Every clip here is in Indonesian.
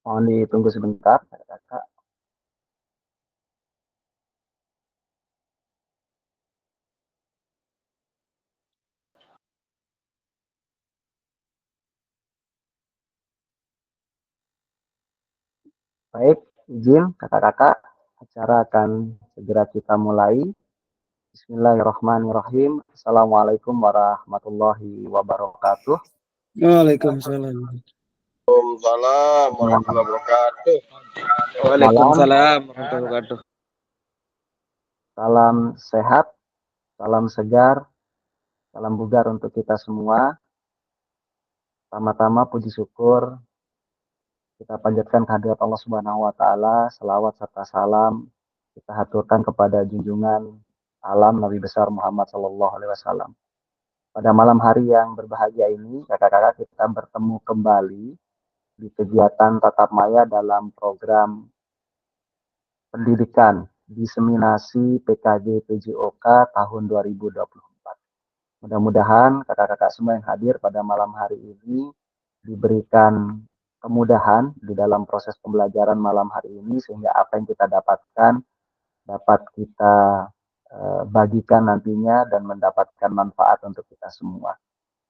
Mohon ditunggu sebentar, Kakak. Baik, izin kakak-kakak, acara akan segera kita mulai. Bismillahirrahmanirrahim. Assalamualaikum warahmatullahi wabarakatuh. Waalaikumsalam. Waalaikumsalam warahmatullahi wabarakatuh. Malam, Waalaikumsalam warahmatullahi wabarakatuh. salam sehat, salam segar, salam bugar untuk kita semua. Pertama-tama puji syukur kita panjatkan kehadirat Allah Subhanahu wa taala, selawat serta salam kita haturkan kepada junjungan alam Nabi besar Muhammad sallallahu alaihi wasallam. Pada malam hari yang berbahagia ini, kakak-kakak kita bertemu kembali di kegiatan tatap maya dalam program pendidikan diseminasi PKJ PJOK tahun 2024. Mudah-mudahan kakak-kakak semua yang hadir pada malam hari ini diberikan kemudahan di dalam proses pembelajaran malam hari ini sehingga apa yang kita dapatkan dapat kita bagikan nantinya dan mendapatkan manfaat untuk kita semua.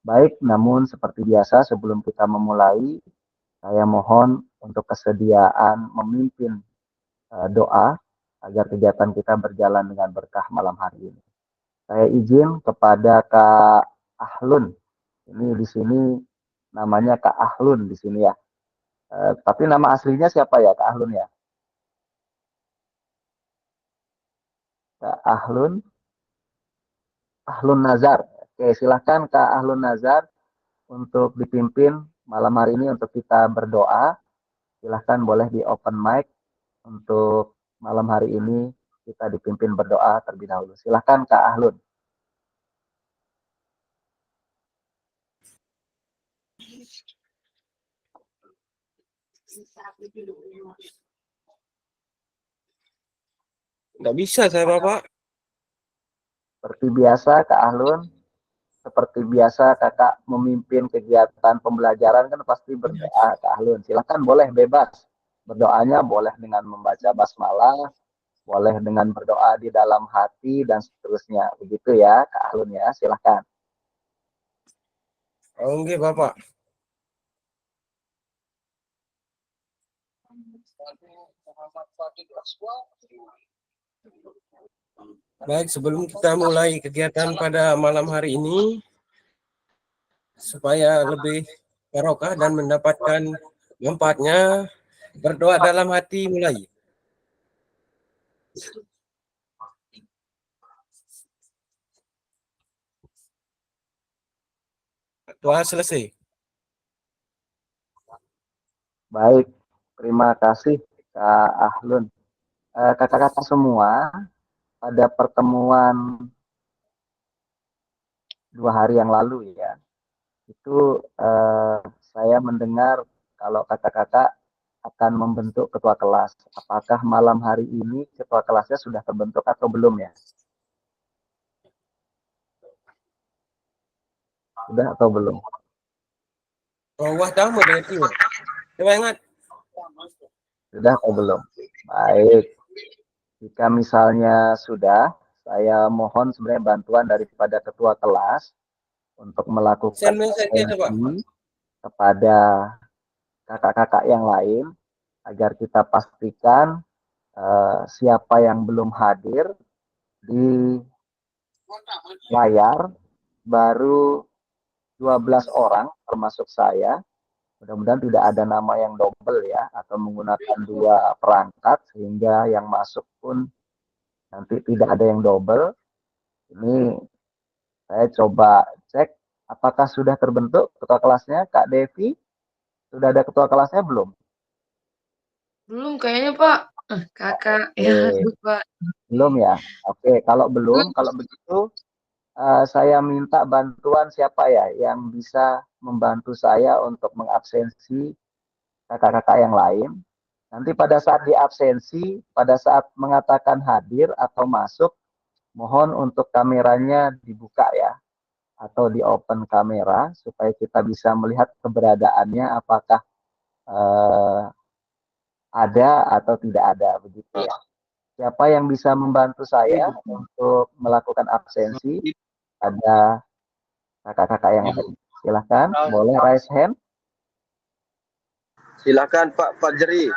Baik, namun seperti biasa sebelum kita memulai, saya mohon untuk kesediaan memimpin doa agar kegiatan kita berjalan dengan berkah malam hari ini. Saya izin kepada Kak Ahlun. Ini di sini namanya Kak Ahlun di sini ya. Tapi nama aslinya siapa ya Kak Ahlun ya? Kak Ahlun, Ahlun Nazar. Oke, silahkan Kak Ahlun Nazar untuk dipimpin malam hari ini untuk kita berdoa. Silahkan boleh di open mic untuk malam hari ini kita dipimpin berdoa terlebih dahulu. Silahkan Kak Ahlun. Nggak bisa saya Bapak. Seperti biasa Kak Ahlun, seperti biasa kakak memimpin kegiatan pembelajaran kan pasti berdoa Kak Ahlun. Silahkan boleh bebas. Berdoanya boleh dengan membaca basmalah, boleh dengan berdoa di dalam hati dan seterusnya. Begitu ya Kak Ahlun ya, silahkan. Oke Bapak. Baik, sebelum kita mulai kegiatan pada malam hari ini, supaya lebih barokah dan mendapatkan manfaatnya, berdoa dalam hati mulai. Doa selesai. Baik, terima kasih Kak Ahlun. Kakak-kakak semua, pada pertemuan 2 hari yang lalu ya, itu saya mendengar kalau kakak-kakak akan membentuk ketua kelas. Apakah malam hari ini ketua kelasnya sudah terbentuk atau belum ya? Sudah atau belum? Wah tamu dengan itu. Coba ingat. Sudah atau belum? Baik. Jika misalnya sudah, saya mohon sebenarnya bantuan daripada ketua kelas untuk melakukan Send message coba. absensi kepada kakak-kakak yang lain agar kita pastikan siapa yang belum hadir di layar baru 12 orang termasuk saya. Mudah-mudahan tidak ada nama yang double ya atau menggunakan dua perangkat sehingga yang masuk pun nanti tidak ada yang double. Ini saya coba cek apakah sudah terbentuk ketua kelasnya Kak Devi. Sudah ada ketua kelasnya belum? Belum kayaknya Pak. Kakak ya lupa. Belum ya. Oke, kalau belum, kalau begitu saya minta bantuan siapa ya yang bisa membantu saya untuk mengabsensi kakak-kakak yang lain. Nanti pada saat diabsensi, pada saat mengatakan hadir atau masuk, mohon untuk kameranya dibuka ya, atau di open kamera supaya kita bisa melihat keberadaannya apakah eh, ada atau tidak ada, begitu ya. Siapa yang bisa membantu saya untuk melakukan absensi? Ada kakak-kakak yang lain. Silahkan, boleh raise hand. Silakan Pak Fajri.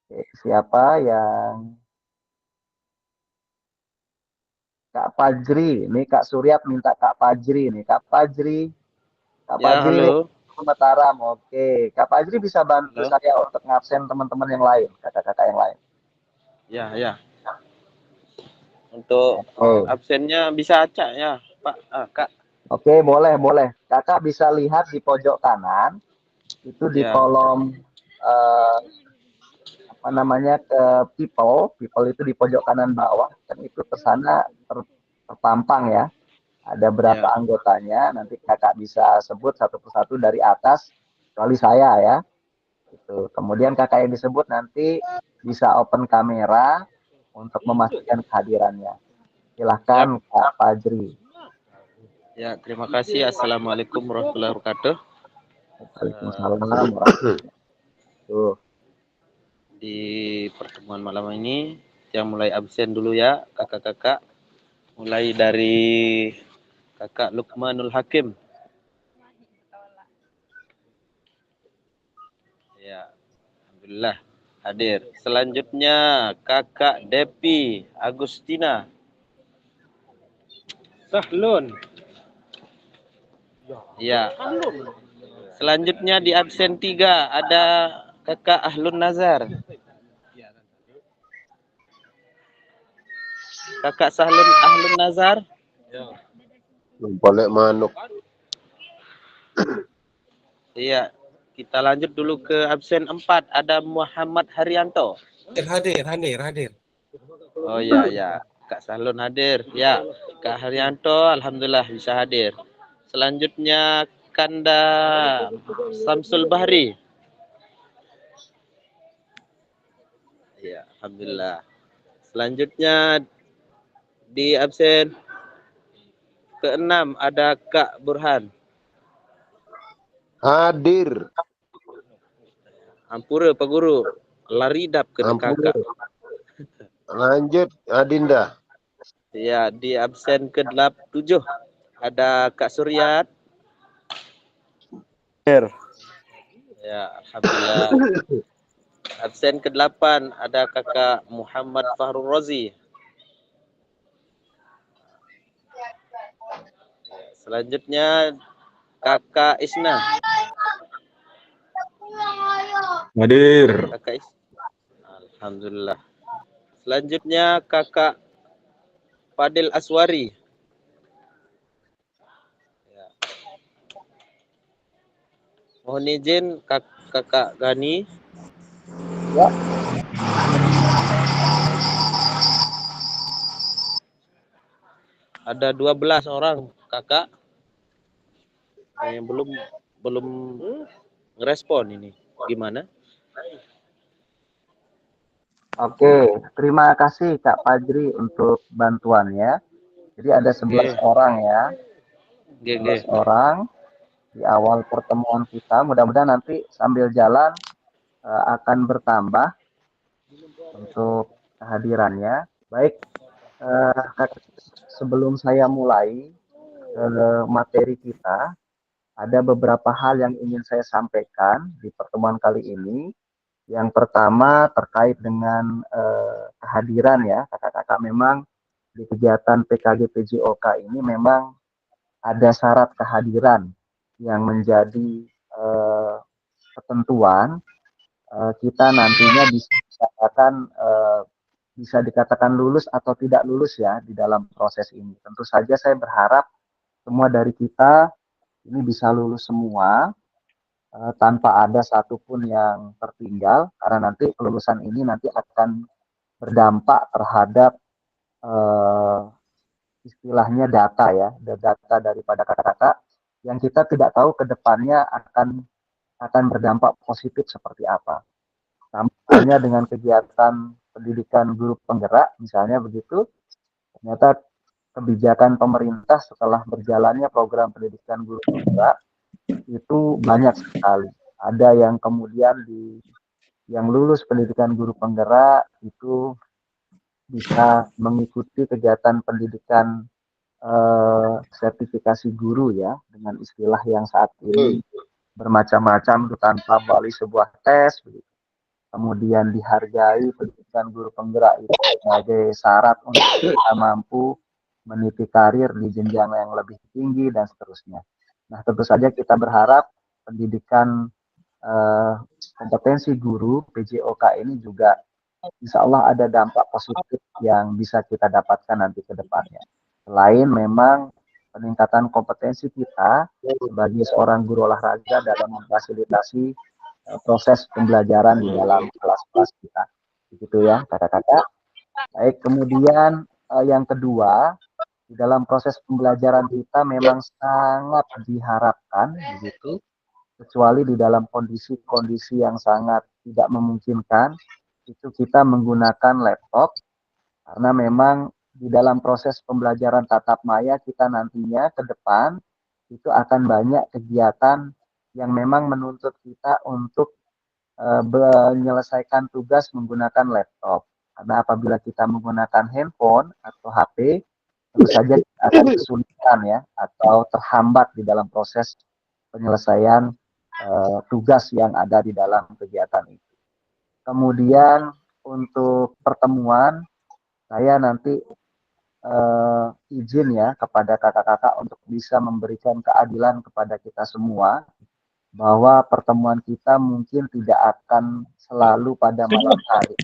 Oke, siapa yang Kak Fajri? Nih Kak Suryat minta Kak Fajri nih. Kak Fajri. Kak Ya, Fajri nih, halo. Mataram. Oke. Kak Fajri bisa bantu Halo. saya untuk ngabsen teman-teman yang lain, kakak-kakak yang lain. Ya, ya. Untuk Oke. absennya bisa acak ya, Pak. Kak. Oke, boleh, boleh. Kakak bisa lihat di pojok kanan, itu di Ya. kolom apa namanya ke people itu di pojok kanan bawah, kan itu kesana terpampang ya. Ada berapa Ya. anggotanya, nanti kakak bisa sebut satu persatu dari atas, kecuali saya ya. Gitu. Kemudian kakak yang disebut nanti bisa open kamera untuk memastikan kehadirannya. Silahkan Kak Fajri. Ya, terima kasih. Assalamualaikum warahmatullahi wabarakatuh. Waalaikumsalam warahmatullahi wabarakatuh. Di pertemuan malam ini, yang mulai absen dulu ya, kakak-kakak. Mulai dari Kakak Lukmanul Hakim. Ya, alhamdulillah hadir. Selanjutnya Kakak Depi Agustina. Sahlun. Ya. Selanjutnya di absen 3 ada Kakak Ahlun Nazar. Kakak Ahlun Nazar. Boleh manuk. Iya. Kita lanjut dulu ke absen 4 ada Muhammad Haryanto. Hadir. Oh ya ya. Kak Sahlun hadir. Ya. Kak Haryanto alhamdulillah bisa hadir. Selanjutnya Kanda Samsul Bahri. Ya, alhamdulillah. Selanjutnya di absen ke-6 ada Kak Burhan. Hadir. Ampura Pak Guru. Laridap ke kakak. Lanjut Adinda. Ya, di absen ke-7 ada Kak Suryat. Ya, alhamdulillah. Absen ke-8 ada Kakak Muhammad Fahrul Razi. Selanjutnya Kakak Isna. Hadir. Kakak Isna. Alhamdulillah. Selanjutnya Kakak Fadil Aswari. Ya. Mohon izin Kakak Gani. Ya. Ada 12 orang kakak yang belum ngerespon ini. Gimana? Oke, terima kasih Kak Fajri untuk bantuannya. Jadi ada 11 orang ya. 11 orang di awal pertemuan kita. Mudah-mudahan nanti sambil jalan akan bertambah untuk kehadirannya. Baik, sebelum saya mulai materi kita, ada beberapa hal yang ingin saya sampaikan di pertemuan kali ini. Yang pertama terkait dengan kehadiran ya, kakak-kakak, memang di kegiatan PKG PJOK ini memang ada syarat kehadiran yang menjadi ketentuan kita nantinya bisa dikatakan lulus atau tidak lulus ya di dalam proses ini. Tentu saja saya berharap semua dari kita ini bisa lulus semua tanpa ada satupun yang tertinggal, karena nanti kelulusan ini nanti akan berdampak terhadap istilahnya data ya, data daripada kakak-kakak yang kita tidak tahu ke depannya akan berdampak positif seperti apa. Misalnya dengan kegiatan pendidikan guru penggerak, misalnya begitu, ternyata kebijakan pemerintah setelah berjalannya program pendidikan guru penggerak itu banyak sekali. ada yang kemudian yang lulus pendidikan guru penggerak itu bisa mengikuti kegiatan pendidikan sertifikasi guru ya, dengan istilah yang saat ini bermacam-macam itu tanpa melalui sebuah tes begitu. Kemudian dihargai pendidikan guru penggerak itu sebagai syarat untuk kita mampu meniti karir di jenjang yang lebih tinggi dan seterusnya. Nah, tentu saja kita berharap pendidikan kompetensi guru PJOK ini juga insya Allah ada dampak positif yang bisa kita dapatkan nanti ke depannya. Selain memang peningkatan kompetensi kita sebagai seorang guru olahraga dalam memfasilitasi proses pembelajaran di dalam kelas-kelas kita. Begitu ya, kakak-kakak. Baik, kemudian yang kedua, di dalam proses pembelajaran kita memang sangat diharapkan begitu, kecuali di dalam kondisi-kondisi yang sangat tidak memungkinkan, itu kita menggunakan laptop, karena memang di dalam proses pembelajaran tatap maya kita nantinya ke depan itu akan banyak kegiatan yang memang menuntut kita untuk menyelesaikan tugas menggunakan laptop. Karena apabila kita menggunakan handphone atau HP, tentu saja kita akan kesulitan ya, atau terhambat di dalam proses penyelesaian tugas yang ada di dalam kegiatan itu. Kemudian untuk pertemuan, saya nanti izin ya kepada kakak-kakak untuk bisa memberikan keadilan kepada kita semua, bahwa pertemuan kita mungkin tidak akan selalu pada malam hari.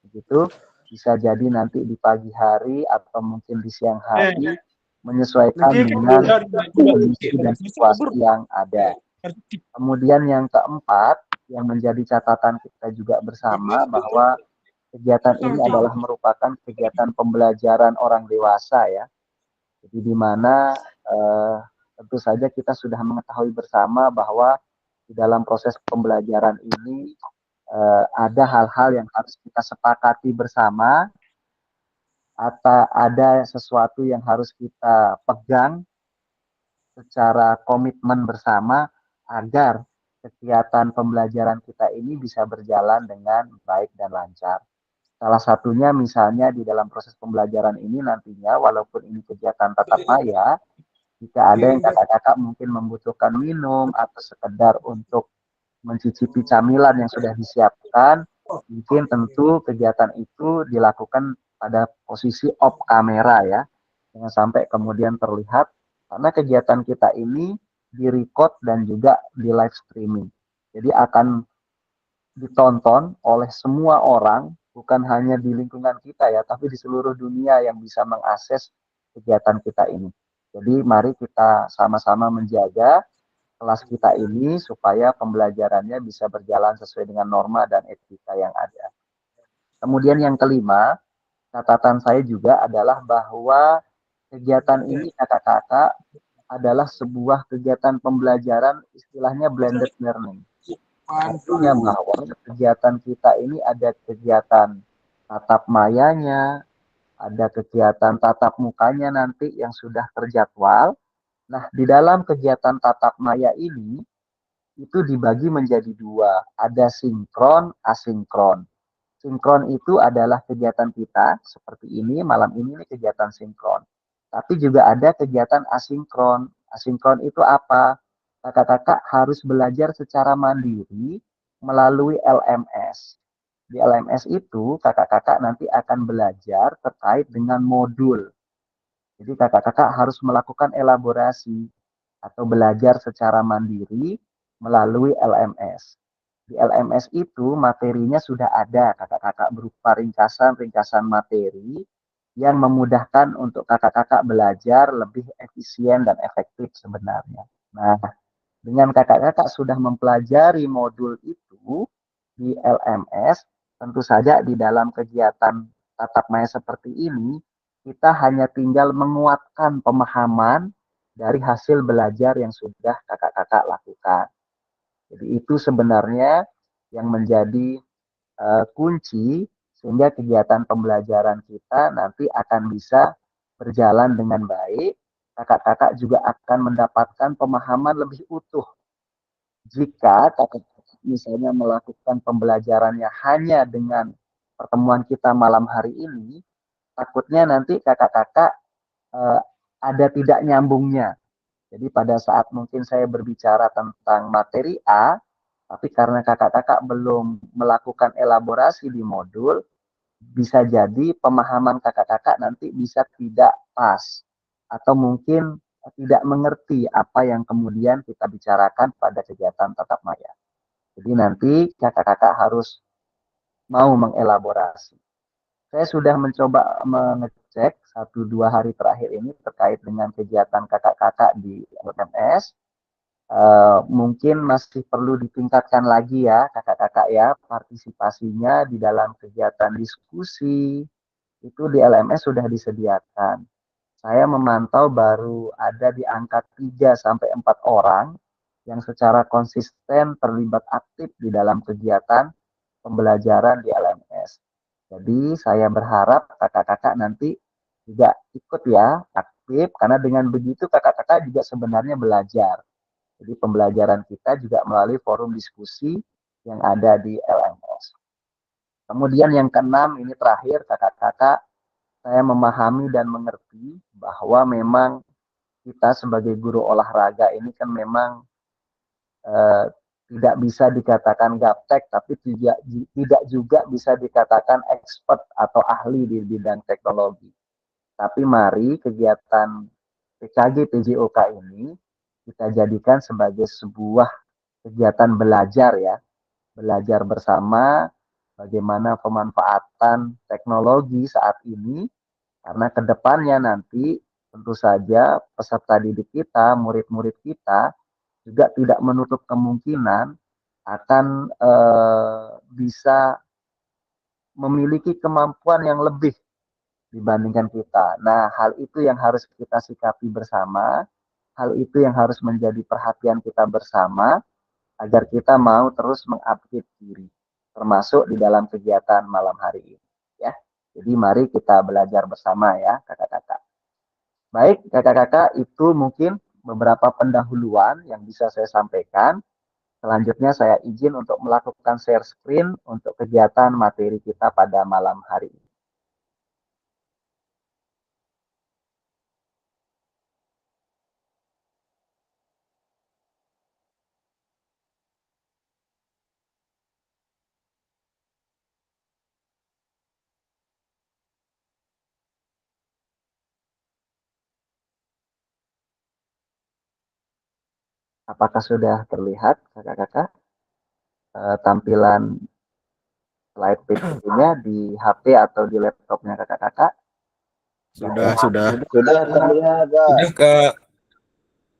Begitu, bisa jadi nanti di pagi hari atau mungkin di siang hari, menyesuaikan dengan kondisi dan situasi yang ada. Kemudian yang keempat, yang menjadi catatan kita juga bersama, bahwa kegiatan ini adalah merupakan kegiatan pembelajaran orang dewasa ya. Jadi di mana tentu saja kita sudah mengetahui bersama bahwa di dalam proses pembelajaran ini ada hal-hal yang harus kita sepakati bersama, atau ada sesuatu yang harus kita pegang secara komitmen bersama agar kegiatan pembelajaran kita ini bisa berjalan dengan baik dan lancar. Salah satunya misalnya di dalam proses pembelajaran ini nantinya, walaupun ini kegiatan tatap maya, jika ada yang kakak-kakak mungkin membutuhkan minum atau sekedar untuk mencicipi camilan yang sudah disiapkan, mungkin tentu kegiatan itu dilakukan pada posisi off kamera ya, jangan sampai kemudian terlihat, karena kegiatan kita ini di-record dan juga di live streaming. Jadi akan ditonton oleh semua orang, bukan hanya di lingkungan kita ya, tapi di seluruh dunia yang bisa mengakses kegiatan kita ini. Jadi mari kita sama-sama menjaga kelas kita ini supaya pembelajarannya bisa berjalan sesuai dengan norma dan etika yang ada. Kemudian yang kelima, catatan saya juga adalah bahwa kegiatan ini kakak-kakak adalah sebuah kegiatan pembelajaran istilahnya blended learning. Artinya bahwa kegiatan kita ini ada kegiatan tatap mayanya, ada kegiatan tatap mukanya nanti yang sudah terjadwal. Nah, di dalam kegiatan tatap maya ini, itu dibagi menjadi dua, ada sinkron, asinkron. Sinkron itu adalah kegiatan kita, seperti ini, malam ini kegiatan sinkron. Tapi juga ada kegiatan asinkron. Asinkron itu apa? Kakak-kakak harus belajar secara mandiri melalui LMS. Di LMS itu kakak-kakak nanti akan belajar terkait dengan modul. Jadi kakak-kakak harus melakukan elaborasi atau belajar secara mandiri melalui LMS. Di LMS itu materinya sudah ada kakak-kakak berupa ringkasan-ringkasan materi yang memudahkan untuk kakak-kakak belajar lebih efisien dan efektif sebenarnya. Nah, dengan kakak-kakak sudah mempelajari modul itu di LMS, tentu saja di dalam kegiatan tatap maya seperti ini, kita hanya tinggal menguatkan pemahaman dari hasil belajar yang sudah kakak-kakak lakukan. Jadi itu sebenarnya yang menjadi kunci sehingga kegiatan pembelajaran kita nanti akan bisa berjalan dengan baik. Kakak-kakak juga akan mendapatkan pemahaman lebih utuh Jika kakak misalnya melakukan pembelajarannya hanya dengan pertemuan kita malam hari ini, takutnya nanti kakak-kakak eh, ada tidak nyambungnya. Jadi pada saat mungkin saya berbicara tentang materi A, tapi karena kakak-kakak belum melakukan elaborasi di modul, bisa jadi pemahaman kakak-kakak nanti bisa tidak pas atau mungkin tidak mengerti apa yang kemudian kita bicarakan pada kegiatan tatap maya. Jadi nanti kakak-kakak harus mau mengelaborasi. Saya sudah mencoba mengecek 1-2 hari terakhir ini terkait dengan kegiatan kakak-kakak di LMS. Mungkin masih perlu ditingkatkan lagi ya kakak-kakak ya partisipasinya di dalam kegiatan diskusi itu di LMS sudah disediakan. Saya memantau baru ada di angka 3 sampai 4 orang yang secara konsisten terlibat aktif di dalam kegiatan pembelajaran di LMS. Jadi saya berharap kakak-kakak nanti juga ikut ya aktif karena dengan begitu kakak-kakak juga sebenarnya belajar. Jadi pembelajaran kita juga melalui forum diskusi yang ada di LMS. Kemudian yang keenam ini terakhir kakak-kakak, saya memahami dan mengerti bahwa memang kita sebagai guru olahraga ini kan memang eh, tidak bisa dikatakan gaptek, tapi tidak juga bisa dikatakan expert atau ahli di bidang teknologi. Tapi mari kegiatan PKG PJOK ini kita jadikan sebagai sebuah kegiatan belajar ya, belajar bersama bagaimana pemanfaatan teknologi saat ini karena kedepannya nanti tentu saja peserta didik kita, murid-murid kita juga tidak menutup kemungkinan akan bisa memiliki kemampuan yang lebih dibandingkan kita. Nah, hal itu yang harus kita sikapi bersama, hal itu yang harus menjadi perhatian kita bersama agar kita mau terus mengupdate diri, termasuk di dalam kegiatan malam hari ini. Ya, jadi mari kita belajar bersama ya, kakak-kakak. Baik, kakak-kakak, itu mungkin beberapa pendahuluan yang bisa saya sampaikan. Selanjutnya saya izin untuk melakukan share screen untuk kegiatan materi kita pada malam hari ini. Apakah sudah terlihat kakak-kakak tampilan slide PPT-nya di HP atau di laptopnya kakak-kakak? Sudah. Sudah terlihat, Kak. Sudah Kak.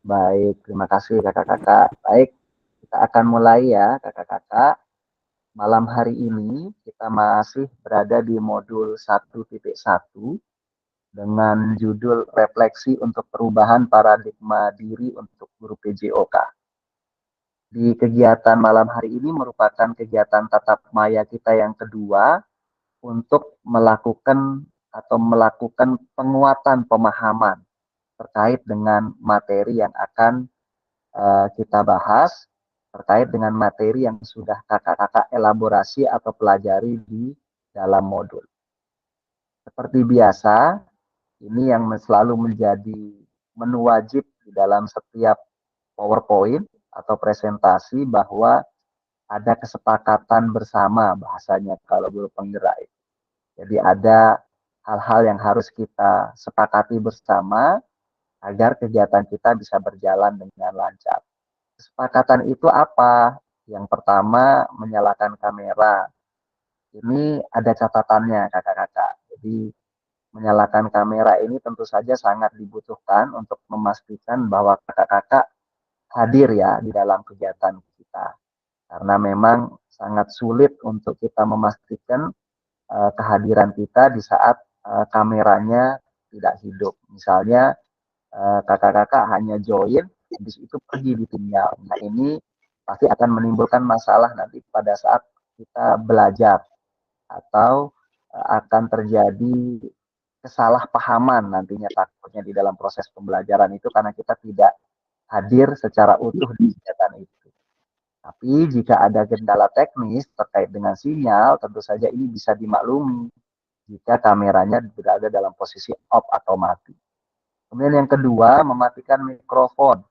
Baik, terima kasih kakak-kakak. Baik, kita akan mulai ya kakak-kakak. Malam hari ini kita masih berada di modul 1.1 dengan judul refleksi untuk perubahan paradigma diri untuk guru PJOK. Di kegiatan malam hari ini merupakan kegiatan tatap maya kita yang kedua untuk melakukan penguatan pemahaman terkait dengan materi yang akan kita bahas terkait dengan materi yang sudah kakak-kakak elaborasi atau pelajari di dalam modul. Seperti biasa, ini yang selalu menjadi menu wajib di dalam setiap PowerPoint atau presentasi bahwa ada kesepakatan bersama bahasanya kalau guru penggerak. Jadi ada hal-hal yang harus kita sepakati bersama agar kegiatan kita bisa berjalan dengan lancar. Kesepakatan itu apa? Yang pertama, menyalakan kamera. Ini ada catatannya, kakak-kakak. Jadi, menyalakan kamera ini tentu saja sangat dibutuhkan untuk memastikan bahwa kakak-kakak hadir ya di dalam kegiatan kita. Karena memang sangat sulit untuk kita memastikan kehadiran kita di saat kameranya tidak hidup. Misalnya kakak-kakak hanya join, habis itu pergi ditinggal. Nah ini pasti akan menimbulkan masalah nanti pada saat kita belajar atau akan terjadi kesalahpahaman nantinya takutnya di dalam proses pembelajaran itu karena kita tidak hadir secara utuh di kegiatan itu. Tapi jika ada kendala teknis terkait dengan sinyal, tentu saja ini bisa dimaklumi jika kameranya berada dalam posisi off atau mati. Kemudian yang kedua, mematikan mikrofon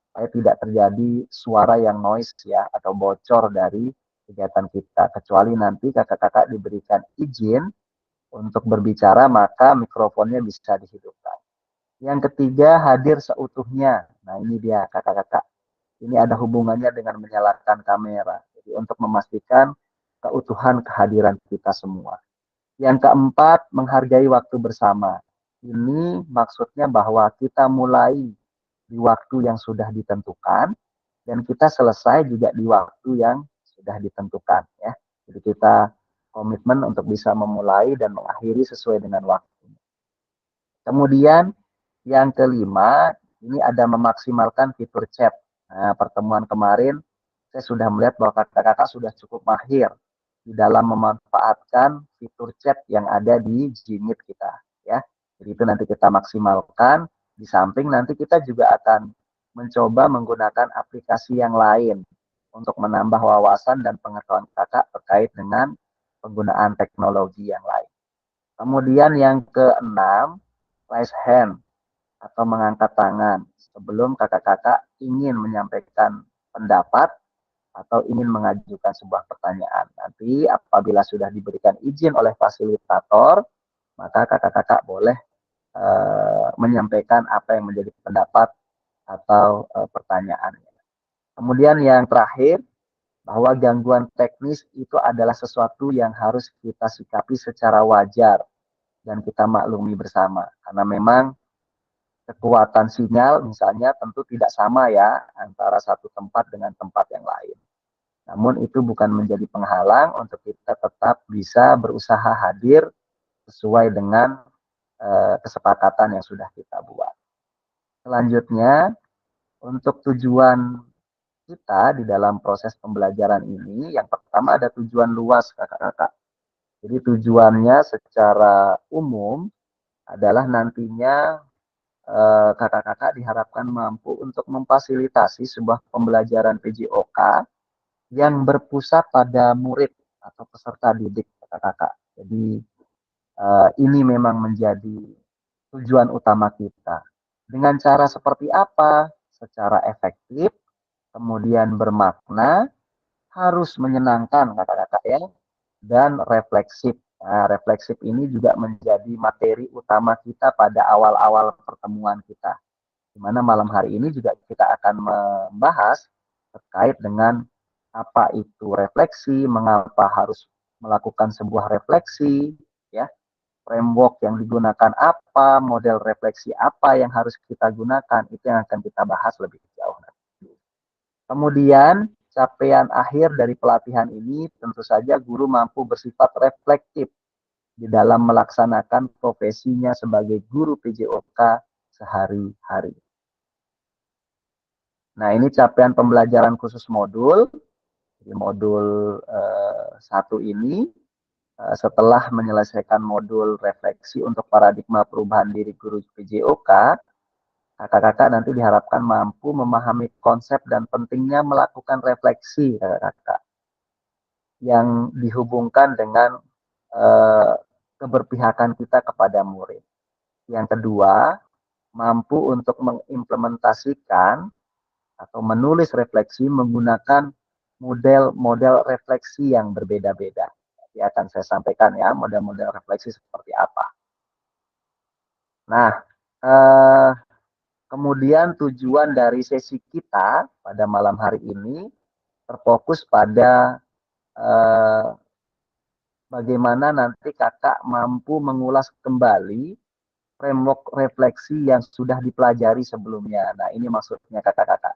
supaya tidak terjadi suara yang noise ya atau bocor dari kegiatan kita. Kecuali nanti kakak-kakak diberikan izin untuk berbicara, maka mikrofonnya bisa dihidupkan. Yang ketiga, hadir seutuhnya. Nah, ini dia kakak-kakak. Ini ada hubungannya dengan menyalakan kamera. Jadi untuk memastikan keutuhan kehadiran kita semua. Yang keempat, menghargai waktu bersama. Ini maksudnya bahwa kita mulai di waktu yang sudah ditentukan dan kita selesai juga di waktu yang sudah ditentukan ya. Jadi kita komitmen untuk bisa memulai dan mengakhiri sesuai dengan waktu. Kemudian yang kelima, ini ada memaksimalkan fitur chat. Nah, pertemuan kemarin saya sudah melihat bahwa kakak-kakak sudah cukup mahir di dalam memanfaatkan fitur chat yang ada di Gmeet kita ya. Jadi itu nanti kita maksimalkan. Di samping nanti kita juga akan mencoba menggunakan aplikasi yang lain untuk menambah wawasan dan pengetahuan kakak terkait dengan penggunaan teknologi yang lain. Kemudian yang keenam, raise hand atau mengangkat tangan sebelum kakak-kakak ingin menyampaikan pendapat atau ingin mengajukan sebuah pertanyaan. Nanti apabila sudah diberikan izin oleh fasilitator, maka kakak-kakak boleh menyampaikan apa yang menjadi pendapat atau pertanyaannya. Kemudian yang terakhir, bahwa gangguan teknis itu adalah sesuatu yang harus kita sikapi secara wajar dan kita maklumi bersama. Karena memang kekuatan sinyal misalnya tentu tidak sama ya antara satu tempat dengan tempat yang lain. Namun itu bukan menjadi penghalang untuk kita tetap bisa berusaha hadir sesuai dengan kesepakatan yang sudah kita buat. Selanjutnya, untuk tujuan kita di dalam proses pembelajaran ini, yang pertama ada tujuan luas kakak-kakak. Jadi tujuannya secara umum adalah nantinya kakak-kakak diharapkan mampu untuk memfasilitasi sebuah pembelajaran PJOK yang berpusat pada murid atau peserta didik kakak-kakak. Jadi ini memang menjadi tujuan utama kita. Dengan cara seperti apa? Secara efektif, kemudian bermakna, harus menyenangkan kakak-kakak ya, dan refleksif. Nah, refleksif ini juga menjadi materi utama kita pada awal-awal pertemuan kita. Di mana malam hari ini juga kita akan membahas terkait dengan apa itu refleksi, mengapa harus melakukan sebuah refleksi, ya, framework yang digunakan apa, model refleksi apa yang harus kita gunakan, itu yang akan kita bahas lebih jauh. Kemudian capaian akhir dari pelatihan ini tentu saja guru mampu bersifat reflektif di dalam melaksanakan profesinya sebagai guru PJOK sehari-hari. Nah, ini capaian pembelajaran khusus modul. Di modul 1 ini, setelah menyelesaikan modul refleksi untuk paradigma perubahan diri guru PJOK, kakak-kakak nanti diharapkan mampu memahami konsep dan pentingnya melakukan refleksi kakak-kakak yang dihubungkan dengan keberpihakan kita kepada murid. Yang kedua, mampu untuk mengimplementasikan atau menulis refleksi menggunakan model-model refleksi yang berbeda-beda. Nanti akan saya sampaikan ya model-model refleksi seperti apa. Nah, kemudian tujuan dari sesi kita pada malam hari ini terfokus pada bagaimana nanti kakak mampu mengulas kembali framework refleksi yang sudah dipelajari sebelumnya. Nah, ini maksudnya kakak-kakak.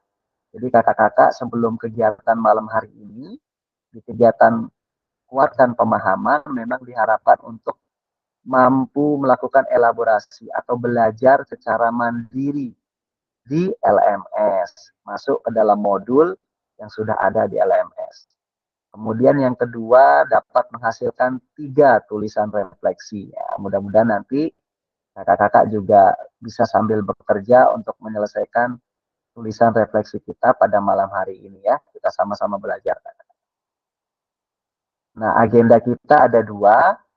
Jadi kakak-kakak sebelum kegiatan malam hari ini, di kegiatan kuatkan pemahaman, memang diharapkan untuk mampu melakukan elaborasi atau belajar secara mandiri di LMS, masuk ke dalam modul yang sudah ada di LMS. Kemudian yang kedua, dapat menghasilkan 3 tulisan refleksi. Ya, mudah-mudahan nanti kakak-kakak juga bisa sambil bekerja untuk menyelesaikan tulisan refleksi kita pada malam hari ini ya. Kita kita sama-sama belajar. Nah, agenda kita ada 2,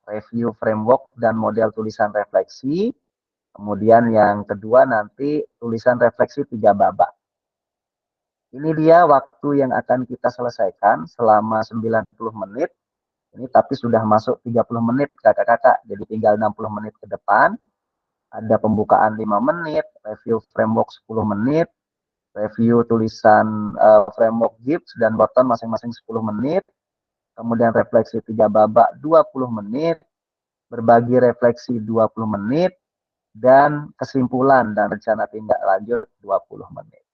review framework dan model tulisan refleksi. Kemudian yang kedua nanti tulisan refleksi 3 babak. Ini dia waktu yang akan kita selesaikan selama 90 menit. Ini tapi sudah masuk 30 menit kakak-kakak, jadi tinggal 60 menit ke depan. Ada pembukaan 5 menit, review framework 10 menit, review tulisan framework Gibbs dan Burton masing-masing 10 menit, kemudian refleksi 3 babak 20 menit, berbagi refleksi 20 menit, dan kesimpulan dan rencana tindak lanjut 20 menit.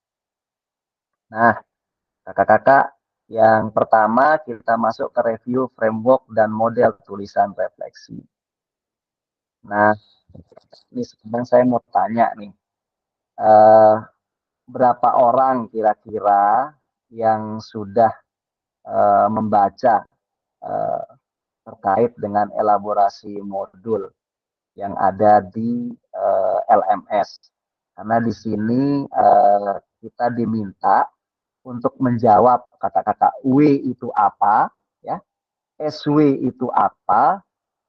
Nah, kakak-kakak, yang pertama kita masuk ke review framework dan model tulisan refleksi. Nah, ini sekarang saya mau tanya nih, berapa orang kira-kira yang sudah membaca terkait dengan elaborasi modul yang ada di LMS? Karena di sini kita diminta untuk menjawab kata-kata W itu apa, ya, SW itu apa,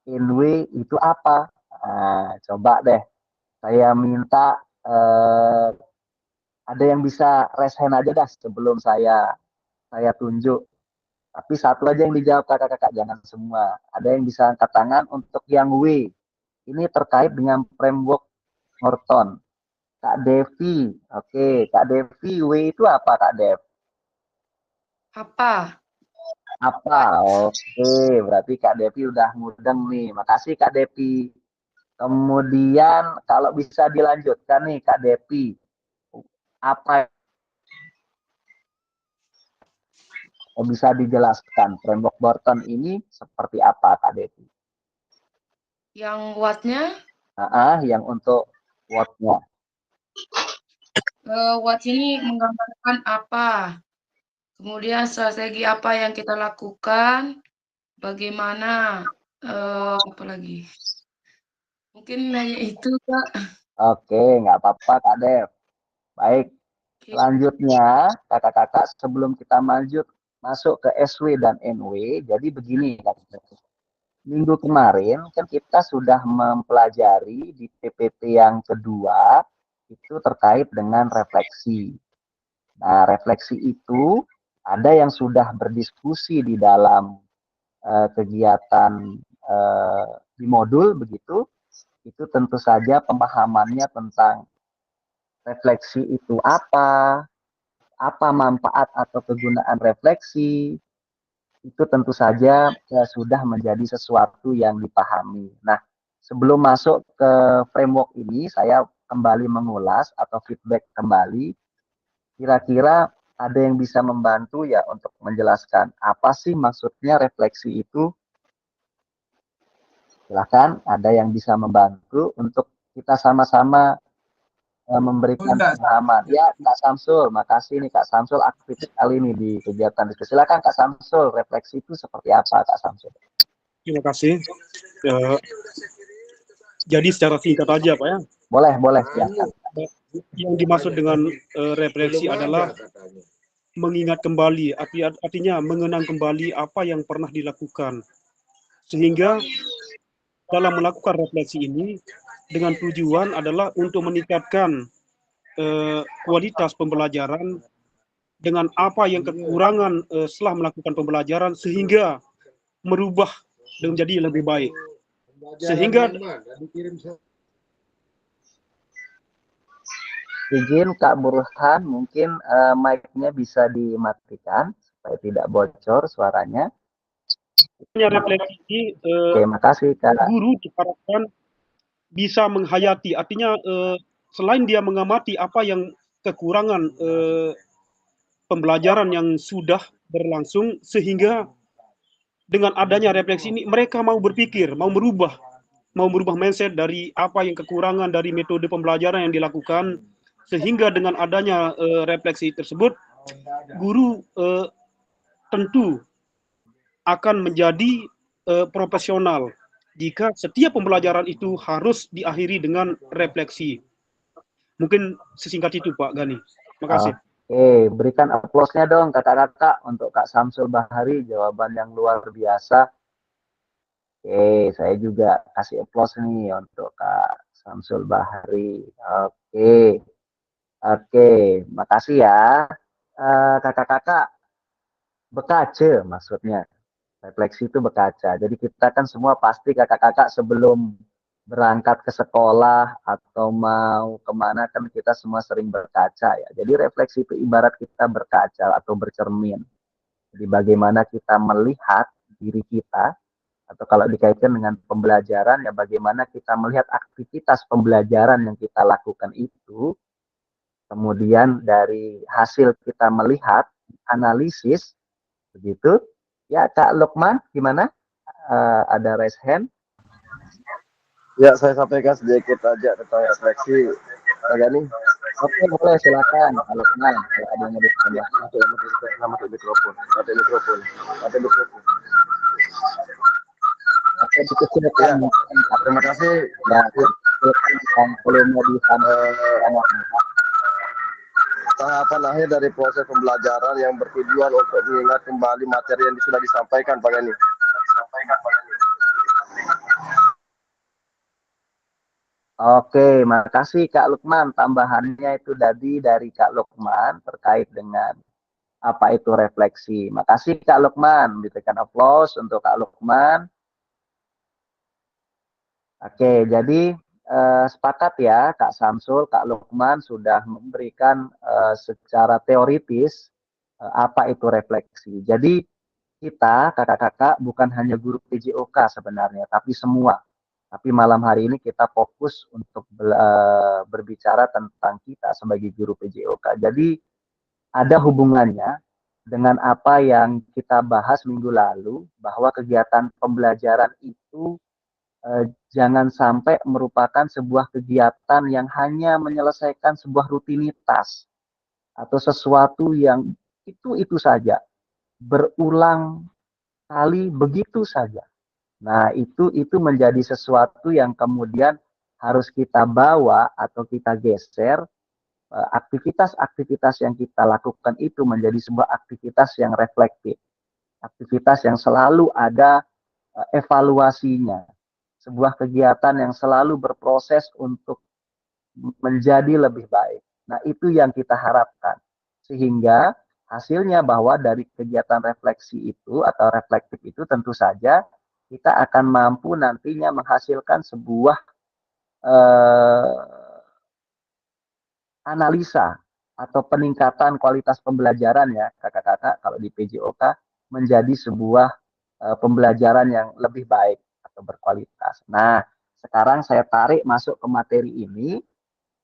NW itu apa. Nah, coba deh, saya minta ada yang bisa raise hand aja dah sebelum saya tunjuk. Tapi satu aja yang dijawab kakak-kakak, jangan semua. Ada yang bisa angkat tangan untuk yang W. Ini terkait dengan framework Norton. Kak Devi, oke, Kak Devi, W itu apa Kak Dev? Apa? Apa? Oke, berarti Kak Devi udah mudeng nih. Makasih Kak Devi. Kemudian kalau bisa dilanjutkan nih Kak Devi, apa yang bisa dijelaskan framework Burton ini seperti apa Kak Devi? Yang what-nya? Yang untuk what-nya. What ini menggambarkan apa? Kemudian strategi apa yang kita lakukan? Bagaimana? Apa lagi? Mungkin hanya itu, Kak. Oke, nggak apa-apa Kak Dev. Baik, Oke. selanjutnya kakak-kakak sebelum kita masuk ke SW dan NW, jadi begini kakak-kakak. Minggu kemarin kan kita sudah mempelajari di PPT yang kedua itu terkait dengan refleksi. Nah, refleksi itu ada yang sudah berdiskusi di dalam kegiatan di modul begitu. Itu tentu saja pemahamannya tentang refleksi itu apa manfaat atau kegunaan refleksi, itu tentu saja sudah menjadi sesuatu yang dipahami. Nah, sebelum masuk ke framework ini, saya kembali mengulas atau feedback kembali, kira-kira ada yang bisa membantu ya untuk menjelaskan apa sih maksudnya refleksi itu? Silahkan, ada yang bisa membantu untuk kita sama-sama memberikan pemahaman. Ya, Kak Samsul, makasih nih Kak Samsul aktif sekali nih di kegiatan diskusi. Silakan Kak Samsul, refleksi itu seperti apa Kak Samsul? Terima kasih. Jadi secara singkat aja Pak ya. Boleh, silakan. Yang dimaksud dengan refleksi adalah mengingat kembali, artinya mengenang kembali apa yang pernah dilakukan. Sehingga dalam melakukan refleksi ini dengan tujuan adalah untuk meningkatkan kualitas pembelajaran dengan apa yang kekurangan setelah melakukan pembelajaran sehingga merubah dan menjadi lebih baik. Sehingga izin Kak Burhan, mungkin mic-nya bisa dimatikan supaya tidak bocor suaranya. refleksi ini Terima kasih Kak. Guru diharapkan bisa menghayati, artinya selain dia mengamati apa yang kekurangan pembelajaran yang sudah berlangsung, sehingga dengan adanya refleksi ini mereka mau berpikir, mau merubah mindset dari apa yang kekurangan dari metode pembelajaran yang dilakukan, sehingga dengan adanya refleksi tersebut guru tentu akan menjadi profesional jika setiap pembelajaran itu harus diakhiri dengan refleksi. Mungkin sesingkat itu Pak Gani. Terima kasih. Oke, berikan aplausnya dong kakak-kakak untuk Kak Samsul Bahari, jawaban yang luar biasa. Oke, saya juga kasih aplaus nih untuk Kak Samsul Bahari. Oke, oke, makasih ya. Kakak-kakak, bekaca maksudnya. Refleksi itu berkaca. Jadi kita kan semua pasti kakak-kakak sebelum berangkat ke sekolah atau mau kemana kan kita semua sering berkaca ya. Jadi refleksi itu ibarat kita berkaca atau bercermin. Jadi bagaimana kita melihat diri kita atau kalau dikaitkan dengan pembelajaran ya bagaimana kita melihat aktivitas pembelajaran yang kita lakukan itu. Kemudian dari hasil kita melihat analisis begitu. Ya Kak Lukman gimana? Ada raise hand. Ya, saya sampaikan sedikit aja tentang refleksi. Agak nih, Oke, boleh silakan Kak Lukman kalau ada yang mau ditambah. mati mikrofon, mati mikrofon, mati mikrofon. Oke, dikecilkan Ya, mungkin. terima kasih. Ya, silakan volume di sana. Tahapan akhir dari proses pembelajaran yang bertujuan untuk mengingat kembali materi yang sudah disampaikan Pak Gani. Oke, makasih Kak Lukman. Tambahannya itu tadi dari Kak Lukman terkait dengan apa itu refleksi. Makasih Kak Lukman. Berikan aplaus untuk Kak Lukman. Oke, jadi sepakat ya Kak Samsul, Kak Lukman sudah memberikan secara teoritis apa itu refleksi. Jadi kita kakak-kakak bukan hanya guru PJOK sebenarnya, tapi semua. Tapi malam hari ini kita fokus untuk berbicara tentang kita sebagai guru PJOK. Jadi ada hubungannya dengan apa yang kita bahas minggu lalu, bahwa kegiatan pembelajaran itu jangan sampai merupakan sebuah kegiatan yang hanya menyelesaikan sebuah rutinitas atau sesuatu yang itu saja, berulang kali begitu saja. Nah, itu menjadi sesuatu yang kemudian harus kita bawa atau kita geser. Aktivitas-aktivitas yang kita lakukan itu menjadi sebuah aktivitas yang reflektif, aktivitas yang selalu ada evaluasinya, sebuah kegiatan yang selalu berproses untuk menjadi lebih baik. Nah, itu yang kita harapkan. Sehingga hasilnya bahwa dari kegiatan refleksi itu atau reflektif itu tentu saja kita akan mampu nantinya menghasilkan sebuah analisa atau peningkatan kualitas pembelajaran ya kakak-kakak kalau di PJOK menjadi sebuah pembelajaran yang lebih baik atau berkualitas. Nah, sekarang saya tarik masuk ke materi ini